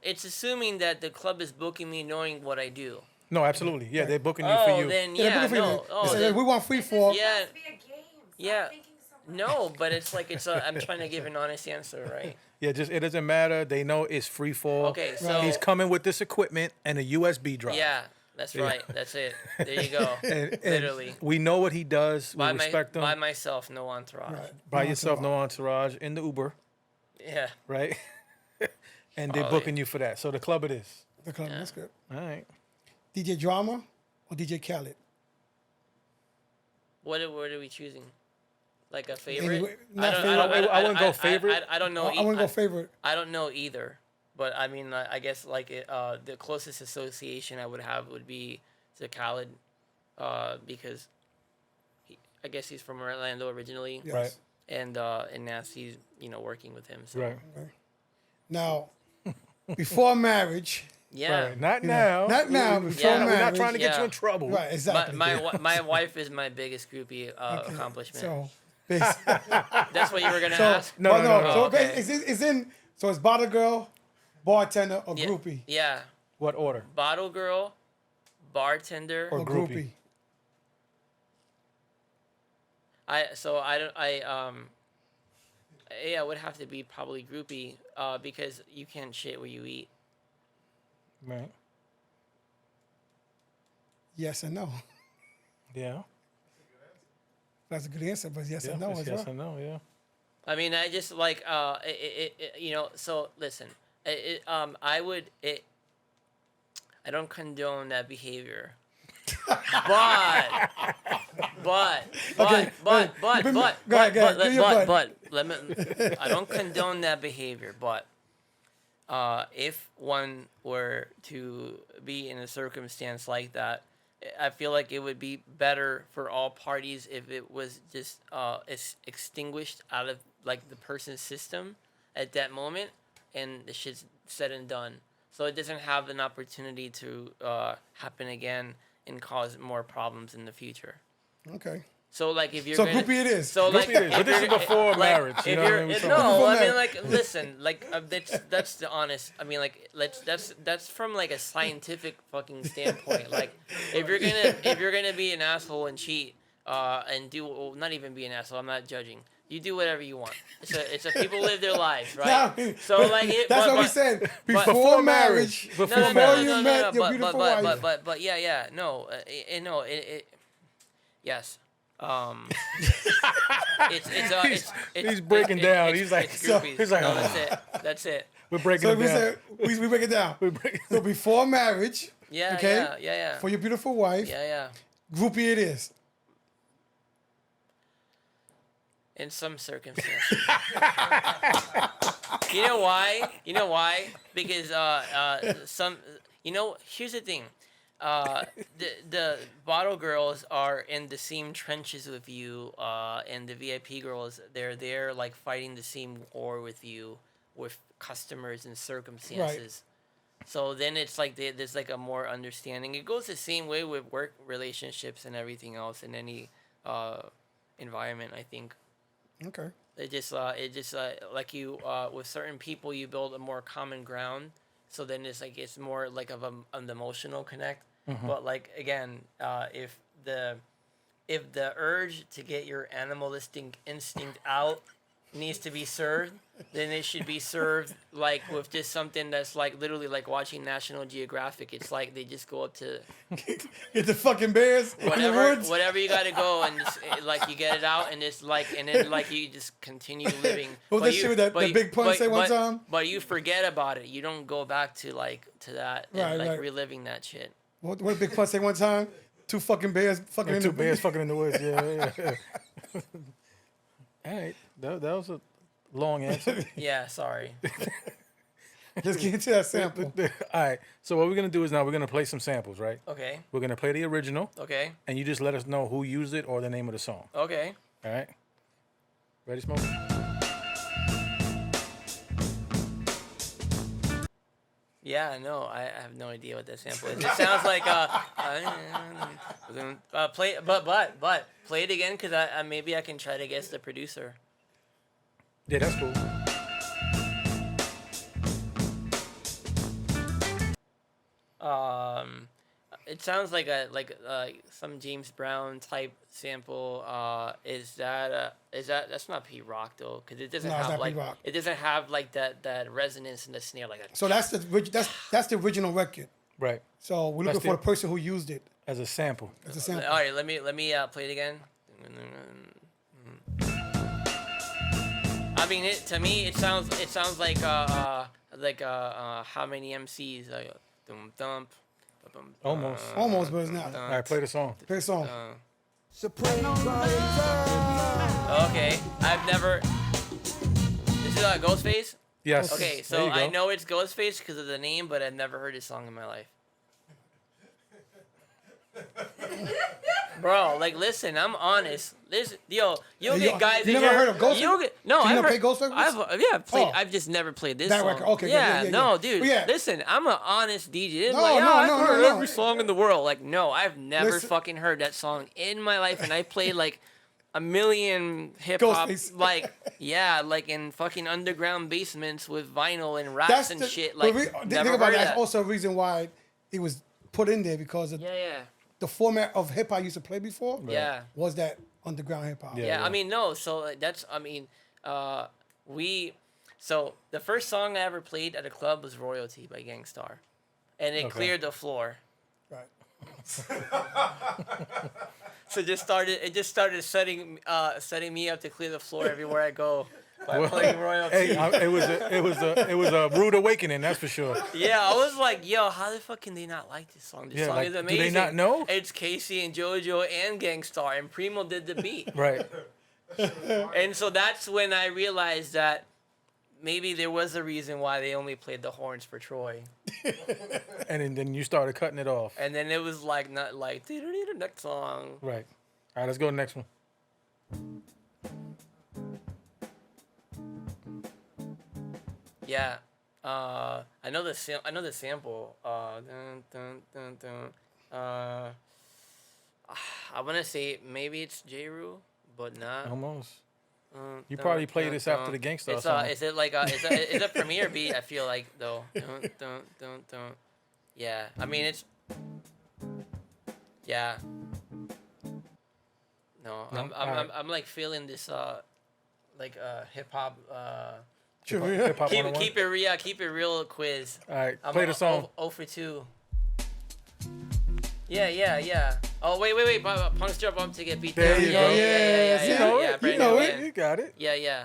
it's assuming that the club is booking me, knowing what I do. No, absolutely. Yeah, they're booking you Oh, for you. then Yeah, yeah, they're booking no. for you. Oh, They say, then- we want Freefall. Yeah. It has to be a game. Stop Yeah. thinking so much. No, but it's like I'm trying to give an honest answer, right? Yeah, it doesn't matter. They know it's free fall. Okay, so He's coming with this equipment and a USB drive. yeah, that's right. That's it. There you go. And Literally. we know what he does. We By respect him. by myself, no entourage. Right. By No yourself, entourage. no entourage, in the Uber, Yeah. right? And they're Oh, booking you for that. So the club it is. The club. That's good. All right. DJ Drama or DJ Khaled? What are we choosing? Like a favorite? Anyway, not favorite. I wouldn't go favorite. I don't know. I wouldn't go favorite. I don't know either. But I mean, I guess like the closest association I would have would be to Khaled, because I guess he's from Orlando originally, Yes. Right. and Nasty's working with him. So Right. Now, before marriage, yeah. Right. Not now. not now, before Yeah. We're not marriage. trying to get you Yeah. in trouble. Right, exactly. My wife is my biggest groupie accomplishment. So, Bass. That's what you were gonna So, ask. No, no, no, no. So Okay. it's in. So it's bottle girl, bartender, or Yeah, groupie. yeah. What order? Bottle girl, bartender. Or Or groupie. groupie. Yeah, it would have to be probably groupie, because you can't shit where you eat. Right. Yes and no. Yeah. That's a good answer, but yes Yeah. and no it's as yes well. and no. Yeah. I mean, I just like So listen, I would it. I don't condone that behavior, but Okay, but go ahead, do your but. let me. I don't condone that behavior, but if one were to be in a circumstance like that, I feel like it would be better for all parties if it was just extinguished out of like the person's system at that moment, and the shit's said and done. So it doesn't have an opportunity to happen again and cause more problems in the future. Okay. So like if you're So gonna, groupie it is. so like Groupie it is, but this is if you're- before marriage, you if know what I you're- mean? So- no, Before I mean marriage. like listen, like that's the honest. I mean like that's from like a scientific fucking standpoint. Like if you're gonna be an asshole and cheat, and do well, not even be an asshole. I'm not judging. You do whatever you want. It's a people live their lives, right? Nah, So like that's what we said. Before Before marriage, marriage. before you met your beautiful wife. but yeah, no, yes. He's breaking down. It's, He's like- it's groupies. he's like, no, that's it. That's it. We're breaking So it we down. said we break it down. We break- So before marriage, Yeah, okay, yeah. for your beautiful wife, Yeah. groupie it is. In some circumstances. You know why? Because here's the thing. The bottle girls are in the same trenches with you, and the VIP girls, they're there like fighting the same war with you, with customers and circumstances. So then it's like there's like a more understanding. It goes the same way with work relationships and everything else in any environment, I think. Okay. It just like you with certain people you build a more common ground, so then it's more like of an emotional connect. But like again, if the urge to get your animalistic instinct out needs to be served, then it should be served like with just something that's like literally like watching National Geographic. It's like they just go up to Get the fucking bears in the woods. whatever you got to go, and just, like you get it out, and it's like, and then like you just continue living. What was that shit with that big pun say one time? But you forget about it. You don't go back to that and Right. reliving that shit. What did Big Pun say one time? Two fucking bears fucking in Two the bears fucking in the woods. Yeah. All right. That was a long answer. Yeah, sorry. Let's get into that sample. All right. So what we're gonna do is now we're gonna play some samples, right? Okay. We're gonna play the original, Okay. and you just let us know who used it or the name of the song. Okay. All right. Ready, Smoke? Yeah, no, I have no idea what that sample is. It sounds like play, but play it again because I maybe I can try to guess the producer. Yeah, that's cool. It sounds like some James Brown type sample. Is that that's not P Rock though, because it doesn't No, it's have not like P-Rock. it doesn't have like that resonance in the snare like a. So that's the original record. Right. So we're looking That's for the- the person who used it. As a sample. That's a sample. All right, let me play it again. I mean, to me, it sounds like how many MCs like dum dum. Almost. Almost, but it's not. All right, play the song. Play a song. Okay, I've never. This is Ghostface. Yes. Okay, There so you go. I know it's Ghostface because of the name, but I've never heard his song in my life. Bro, like, listen, I'm honest. You'll You get guys you in never here. heard of Ghostface? You'll get no. So you I've never heard, played Ghostface? I've played. Oh. I've just never played this That song. record, okay, Yeah, yeah. no, dude. Well, yeah. Listen, I'm an honest DJ. It's No, like, no, I've no, heard no. every song in the world. Like, no, I've never Listen. fucking heard that song in my life, and I played like a million hip hop, Ghostface. like like in fucking underground basements with vinyl and racks That's and the, shit. but Like think never about heard it. of That's that. also a reason why it was put in there because of Yeah. the format of hip hop I used to play before. Yeah. Was that underground hip hop? Yeah. Yeah, I mean, no. So that's, so the first song I ever played at a club was "Royalty" by Gangstar, and it cleared the floor. Right. So it just started setting me up to clear the floor everywhere I go by playing Royalty. Hey, it was a rude awakening, that's for sure. Yeah, I was like, yo, how the fuck can they not like this song? This Yeah, song like, is do amazing. they not know? It's Casey and JoJo and Gangstar, and Primo did the beat. Right. And so that's when I realized that maybe there was a reason why they only played the horns for Troy. And then you started cutting it off. And then it was like, not like, next song. Right. All right, let's go to the next one. Yeah. I know the sample. Dun, dun, dun, dun. I want to say maybe it's J-Ru, but not. Almost. You probably play this after the Gangsta song. Is it like it's a premiere beat? I feel like though. Dun, dun, dun, dun. Yeah, I mean it's. Yeah. No, I'm like feeling this like hip hop Hip hop keep 101. keep it real quiz. All right, I'm play the song. 0 for 2. Yeah. Oh wait. Punch drop up to get beat There down. you go. Yeah. You know it. You Brand know new, it. yeah. You got it. Yeah.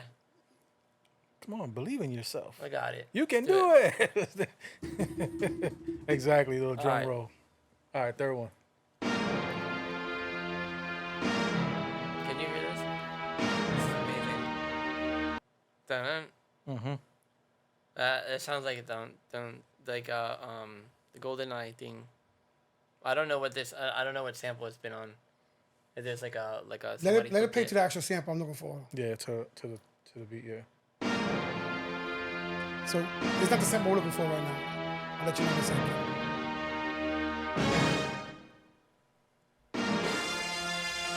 Come on, believe in yourself. I got it. You can Do do it. Exactly, little drum All right. roll. All right, third one. Can you hear this? This is amazing. Dun. Mm-hmm. It sounds like it dun like the Golden Eye thing. I don't know what this. I don't know what sample it's been on. If there's like a Let somebody it play cooked to the actual sample I'm looking for. Yeah, to the beat. Yeah. So it's not the sample we're looking for right now. I'll let you know in a second.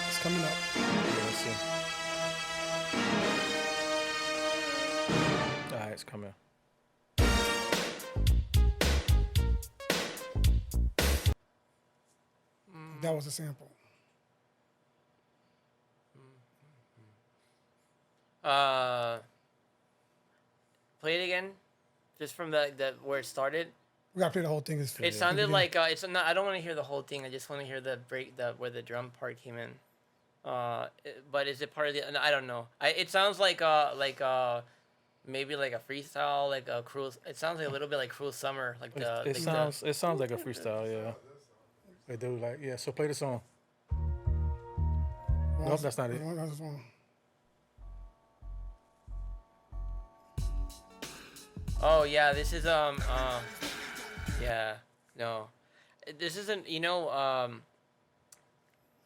It's coming up. Yeah, let's see. All right, it's coming. That was a sample. Play it again, just from the where it started. We gotta play the whole thing. It sounded like it's not. I don't want to hear the whole thing. I just want to hear the break, where the drum part came in. But is it part of the? I don't know. It sounds like maybe like a freestyle, like a cruel. It sounds like a little bit like Cruel Summer, like the. It sounds like a freestyle. Yeah. They do like yeah. So play the song. Nope, that's not it. That's the one. Oh yeah, this is yeah, no, this isn't.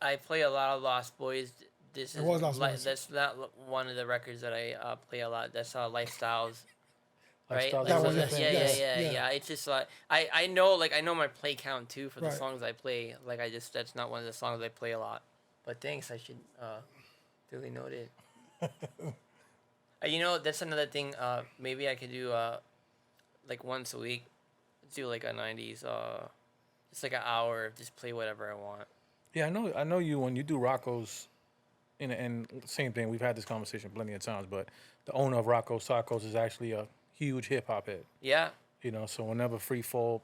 I play a lot of Lost Boys. This was Lost Boys. That's not one of the records that I play a lot. That's Lifestyles. Right? Lifestyles. That was Like, your thing, yeah. yes. It's just like I know my play count too for the Right. songs I play. Like that's not one of the songs I play a lot. But thanks, I should duly note it. That's another thing. Maybe I could do like once a week, do like a '90s, just like an hour, just play whatever I want. Yeah, I know you when you do Rocco's, and same thing. We've had this conversation plenty of times, but the owner of Rocco's Tacos is actually a huge hip hop head. Yeah. So whenever Freefall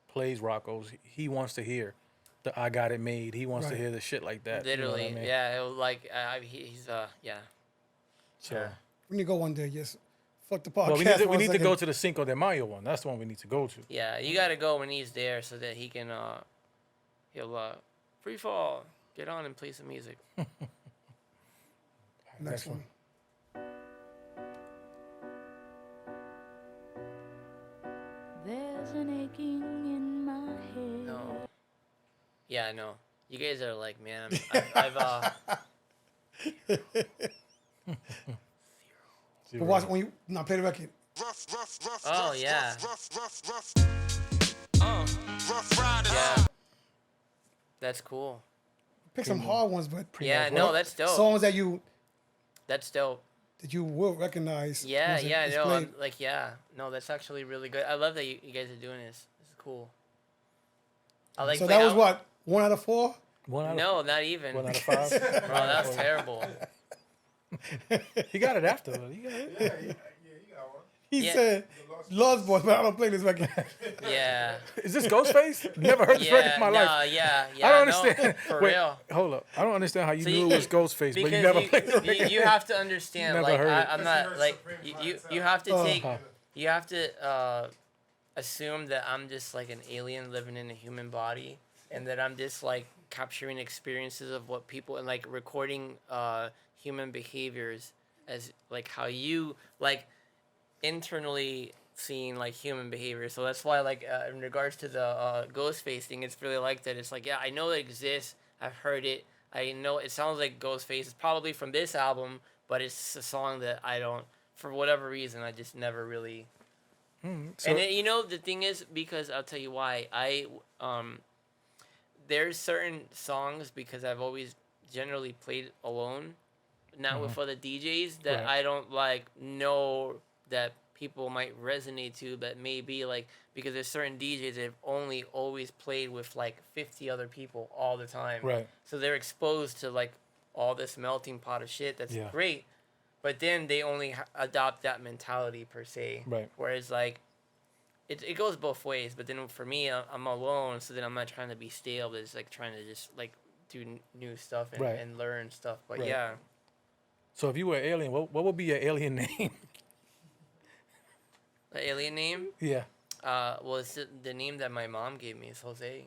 plays Rocco's, he wants to hear the "I Got It Made." He wants to Right. hear the shit like that. Literally, You know what I mean? yeah. It was like he's yeah. So. Yeah. We need to go one day. Yes. Fuck the podcast. Well, for we a need to second. go to the Cinco de Mayo one. That's the one we need to go to. Yeah, you gotta go when he's there so that he can he'll Freefall, get on and play some music. Next one. There's an aching in my head. No. Yeah, I know. You guys are like, man, I've But watch when you now play the record. oh yeah. Yeah. That's cool. pick some hard ones, but Yeah, no, that's dope. songs that That's dope. you will recognize. Yeah, once yeah, it's no, played. no, that's actually really good. I love that you guys are doing this. This is cool. I like. So wait, that was what 1 out of 4. No, not even. 1 out of 5. Bro, that was terrible. He got it after. He got it. Yeah, you got one. He Yeah. said Lost Boys, but I don't play this record. Yeah. Is this Ghostface? Never heard this record in my life. Yeah. I don't understand. No, for Wait, real. hold up. I don't understand how you So knew it was Ghostface, but you Because never played the record. you have to understand, Never like heard it. I'm not Because like Supreme you Clientele. have to take Huh. you have to assume that I'm just like an alien living in a human body, and that I'm just like capturing experiences of what people and like recording human behaviors as like how you like internally seeing like human behavior. So that's why like in regards to the Ghostface thing, it's really like that. It's like, yeah, I know it exists. I've heard it. I know it sounds like Ghostface. It's probably from this album, but it's a song that I don't, for whatever reason, I just never really. So, And it, you know, the thing is, because I'll tell you why. There's certain songs, because I've always generally played alone, not with other DJs, that Right. I don't like know that people might resonate to, but maybe like because there's certain DJs that have only always played with like 50 other people all the time. Right. So they're exposed to like all this melting pot of shit that's Yeah. great, but then they only adopt that mentality per se. Right. Whereas like it goes both ways, but then for me, I'm alone, so then I'm not trying to be stale, but it's like trying to just like do new stuff and, Right. and learn stuff. But Right. yeah, So if you were an alien, what would be your alien name? the alien name, Yeah. well, it's the name that my mom gave me is Jose.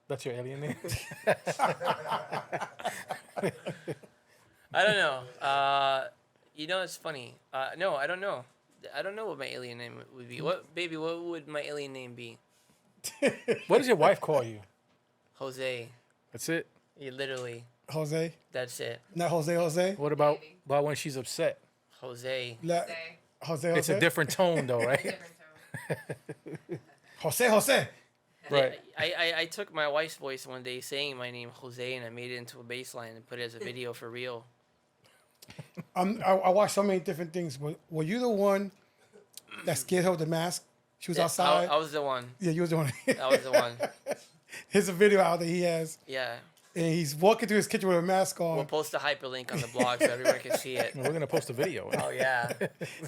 That's your alien name? I don't know. You know, it's funny. No, I don't know. I don't know what my alien name would be. What, baby? What would my alien name be? What does your wife call you? Jose. That's it? You literally. Jose, That's it. not Jose. What about when she's upset? Jose. Jose. It's a different tone though, right? Different tone. Jose. Right. I took my wife's voice one day saying my name Jose, and I made it into a bass line and put it as a video for real. I watched so many different things. Were you the one that scared her with the mask? She was Yeah, outside. I was the one. Yeah, you was the one. I was the one. Here's a video out that he has, Yeah. and he's walking through his kitchen with a mask on, We'll post a hyperlink on the blog so everyone can see it. We're gonna post a video. Oh yeah.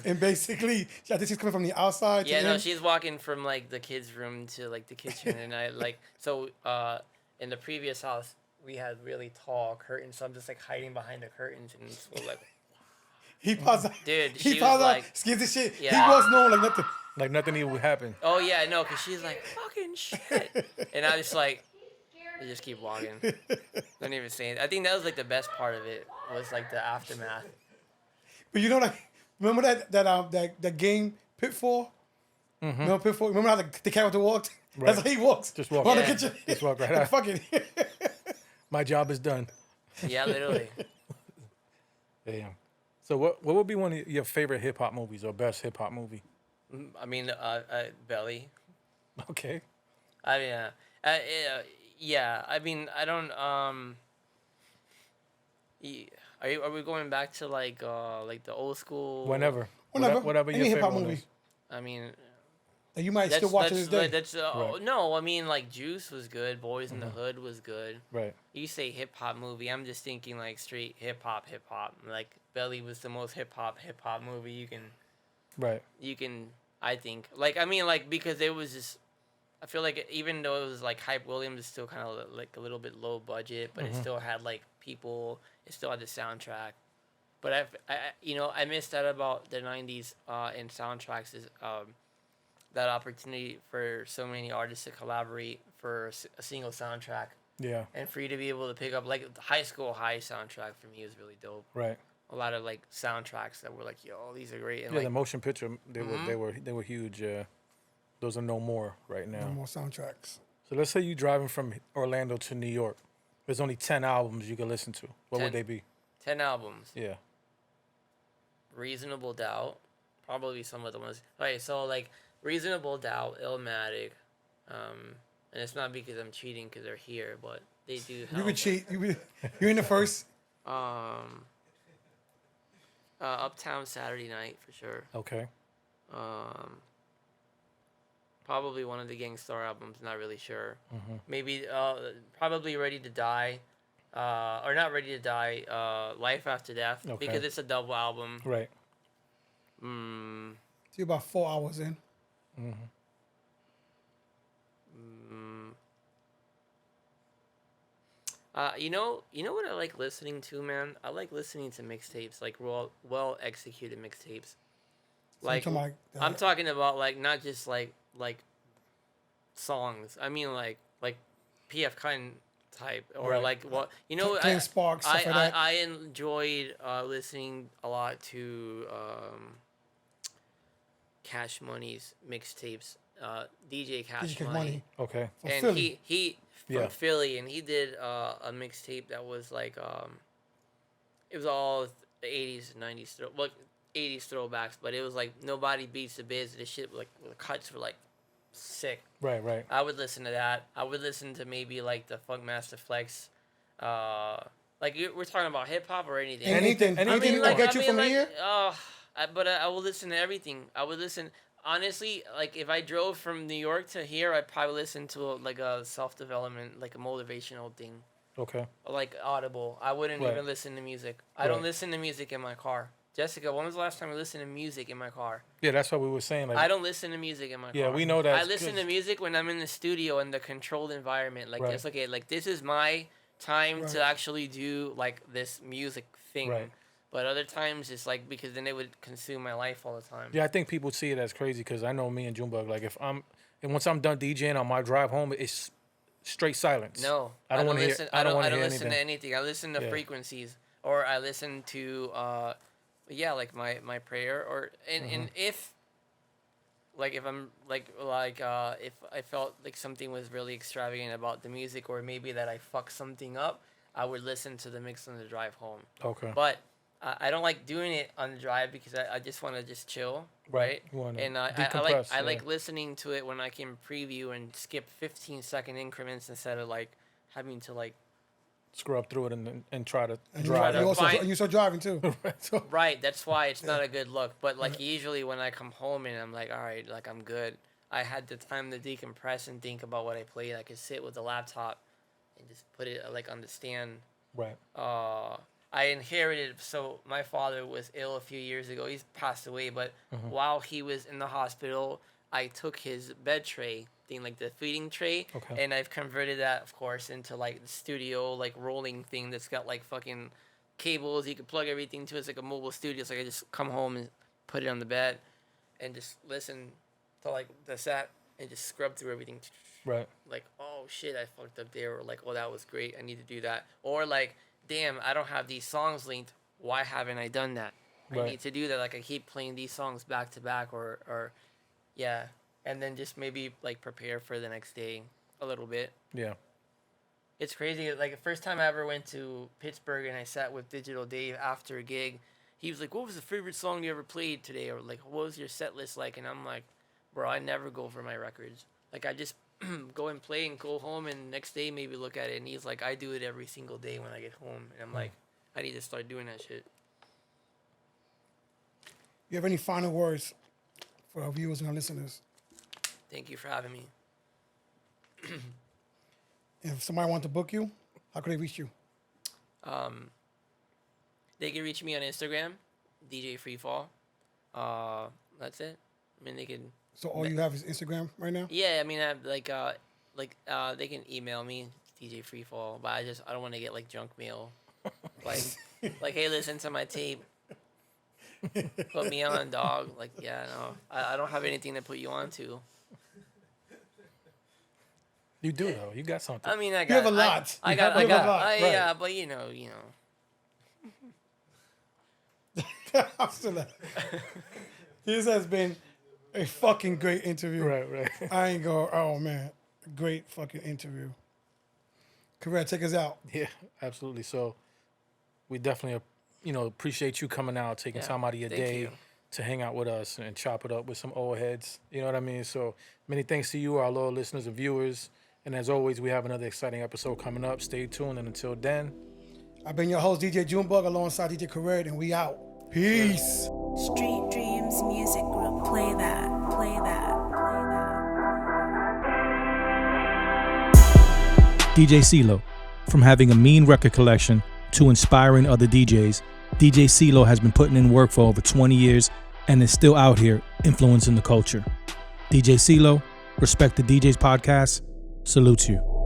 and basically, I think she's coming from the outside. Yeah, to no, in. she's walking from like the kids' room to like the kitchen, and I like so in the previous house we had really tall curtains, so I'm just like hiding behind the curtains, and it's like, He pops out. Dude, he she pops was out, like- scares the shit. He Yeah. was known like nothing. Like nothing even would happen. oh yeah, no, because she's like fucking shit, and I just like I just keep walking, don't even say it. I think that was like the best part of it was like the aftermath. But you know, like, remember that game Pitfall? Mm-hmm. Remember Pitfall? Remember how the character walked? Right. That's how he walks. Just walk. On Yeah. the kitchen. Just walk right Like, out. fuck it. My job is done. Yeah, literally. Damn. So what would be one of your favorite hip hop movies or best hip hop movie? I mean, Belly. Okay. I mean, yeah. I mean, I don't. Are we going back to like the old school? Whenever. Whenever. Whatever your Any favorite hip-hop one movie. is. I mean, And you might that's still watch to that's this day. that's Right. no. I mean, like Juice was good. Boys in the Hood was good. Right. You say hip hop movie, I'm just thinking like straight hip hop. Like Belly was the most hip hop movie Right. you can. I think like I mean like because it was just. I feel like even though it was like Hype Williams, it's still kind of like a little bit low budget, but it still had like people. It still had the soundtrack. But I missed out about the '90s in soundtracks is that opportunity for so many artists to collaborate for a single soundtrack, Yeah. and for you to be able to pick up like the High School High soundtrack for me was really dope. Right. A lot of like soundtracks that were like, yo, these are great. And Yeah, like, the motion picture they were huge. Those are no more right now. No more soundtracks. So let's say you're driving from Orlando to New York. There's only 10 albums you can listen to. What 10. would they be? 10 albums. Yeah. Reasonable Doubt, probably some of the ones. Okay, so like Reasonable Doubt, Illmatic, and it's not because I'm cheating because they're here, but They do help. You could cheat. You in the first. Uptown Saturday Night for sure. Okay. Probably one of the Gang Starr albums. Not really sure. Maybe probably Ready to Die, or not Ready to Die. Life After Death, Okay. because it's a double album. Right. So you're about 4 hours in. You know what I like listening to, man? I like listening to mixtapes, like well executed mixtapes. Like talking about I'm talking about like not just like songs. I mean like PF Cuttin type, or Right. like what you know. Clean Sparks, stuff like that. I enjoyed listening a lot to Cash Money's mixtapes. DJ Cash DJ Money. Money. Okay. From And Philly. he from Yeah. Philly, and he did a mixtape that was like it was all the 80s and 90s like 80s throwbacks, but it was like Nobody Beats the Biz. This shit like the cuts were like sick. Right. Right. I would listen to that. I would listen to maybe like the Funk Master Flex. Like we're talking about hip hop or anything. Anything anything will get you from here. But I will listen to everything. I would listen. Honestly, like if I drove from New York to here, I'd probably listen to like a self-development, like a motivational thing, Okay. like Audible. I wouldn't Right. even listen to music. I don't Right. listen to music in my car. Jessica, when was the last time you listened to music in my car? Yeah, that's what we were saying. Like, I don't listen to music in my car. Yeah, we know that. I listen to music when I'm in the studio in the controlled environment. Like Right. it's okay. Like this is my time to Right. actually do like this music thing. Right. But other times it's like because then it would consume my life all the time. Yeah, I think people see it as crazy because I know me and Junebug. Like, once I'm done DJing on my drive home, it's straight silence. No, I don't want to hear. listen. I don't want to I don't hear listen to anything. anything. I listen to Yeah. frequencies, or I listen to like my prayer, or and if like if I'm if I felt like something was really extravagant about the music, or maybe that I fucked something up, I would listen to the mix on the drive home. Okay. But I don't like doing it on the drive because I just want to just chill, right? You wanna And I decompress, like yeah. listening to it when I can preview and skip 15-second increments instead of like having to like Scrub through it and try to And drive. to you also find- you still driving too. So, right. That's why it's not a good look. But like usually when I come home and I'm like, all right, like I'm good. I had the time to decompress and think about what I played. I could sit with the laptop and just put it like on the stand. Right. I inherited, so my father was ill a few years ago. He's passed away, but while he was in the hospital, I took his bed tray thing, like the feeding tray, Okay. and I've converted that, of course, into like the studio, like rolling thing that's got like fucking cables. You can plug everything to. It's like a mobile studio. So I just come home and put it on the bed and just listen to like the set and just scrub through everything. Right. Like, oh shit, I fucked up there, or like, oh, that was great, I need to do that, or like, damn, I don't have these songs linked, why haven't I done that? I Right. need to do that. Like I keep playing these songs back to back, or yeah, and then just maybe like prepare for the next day a little bit. Yeah. It's crazy. Like the first time I ever went to Pittsburgh and I sat with Digital Dave after a gig, he was like, "What was the favorite song you ever played today?" Or like, "What was your set list like?" And I'm like, "Bro, I never go for my records. Like I just go and play and go home, and next day maybe look at it." And he's like, "I do it every single day when I get home." And I'm like, "I need to start doing that shit." you have any final words for our viewers and our listeners? Thank you for having me. If somebody wants to book you, how could they reach you? They can reach me on Instagram, DJ Freefall. That's it. I mean, they can. So all you have is Instagram right now? Yeah, I mean, I have, they can email me, DJ Freefall, but I don't want to get like junk mail, like hey, listen to my tape, put me on, dog. Like, yeah, no, I don't have anything to put you on to. You do though. You got something. I mean, I got. have a lot. I You got. have a lot, right. Yeah, but you know. I'm still laughing. This has been a fucking great interview. Right. Right. I ain't go. Oh man, great fucking interview. Correct. Take us out. Yeah. Absolutely. So, we definitely, appreciate you coming out, taking Yeah, time out of your thank day you. to hang out with us and chop it up with some old heads. You know what I mean? So, many thanks to you, our loyal listeners and viewers. And as always, we have another exciting episode coming up. Stay tuned. And until then, I've been your host, DJ Junebug, alongside DJ Career, and we out. Peace. Street Dreams Music Group. Play that. Play that. Play that. DJ CeeLo. From having a mean record collection to inspiring other DJs, DJ CeeLo has been putting in work for over 20 years and is still out here influencing the culture. DJ CeeLo, Respect the DJs podcast, salutes you.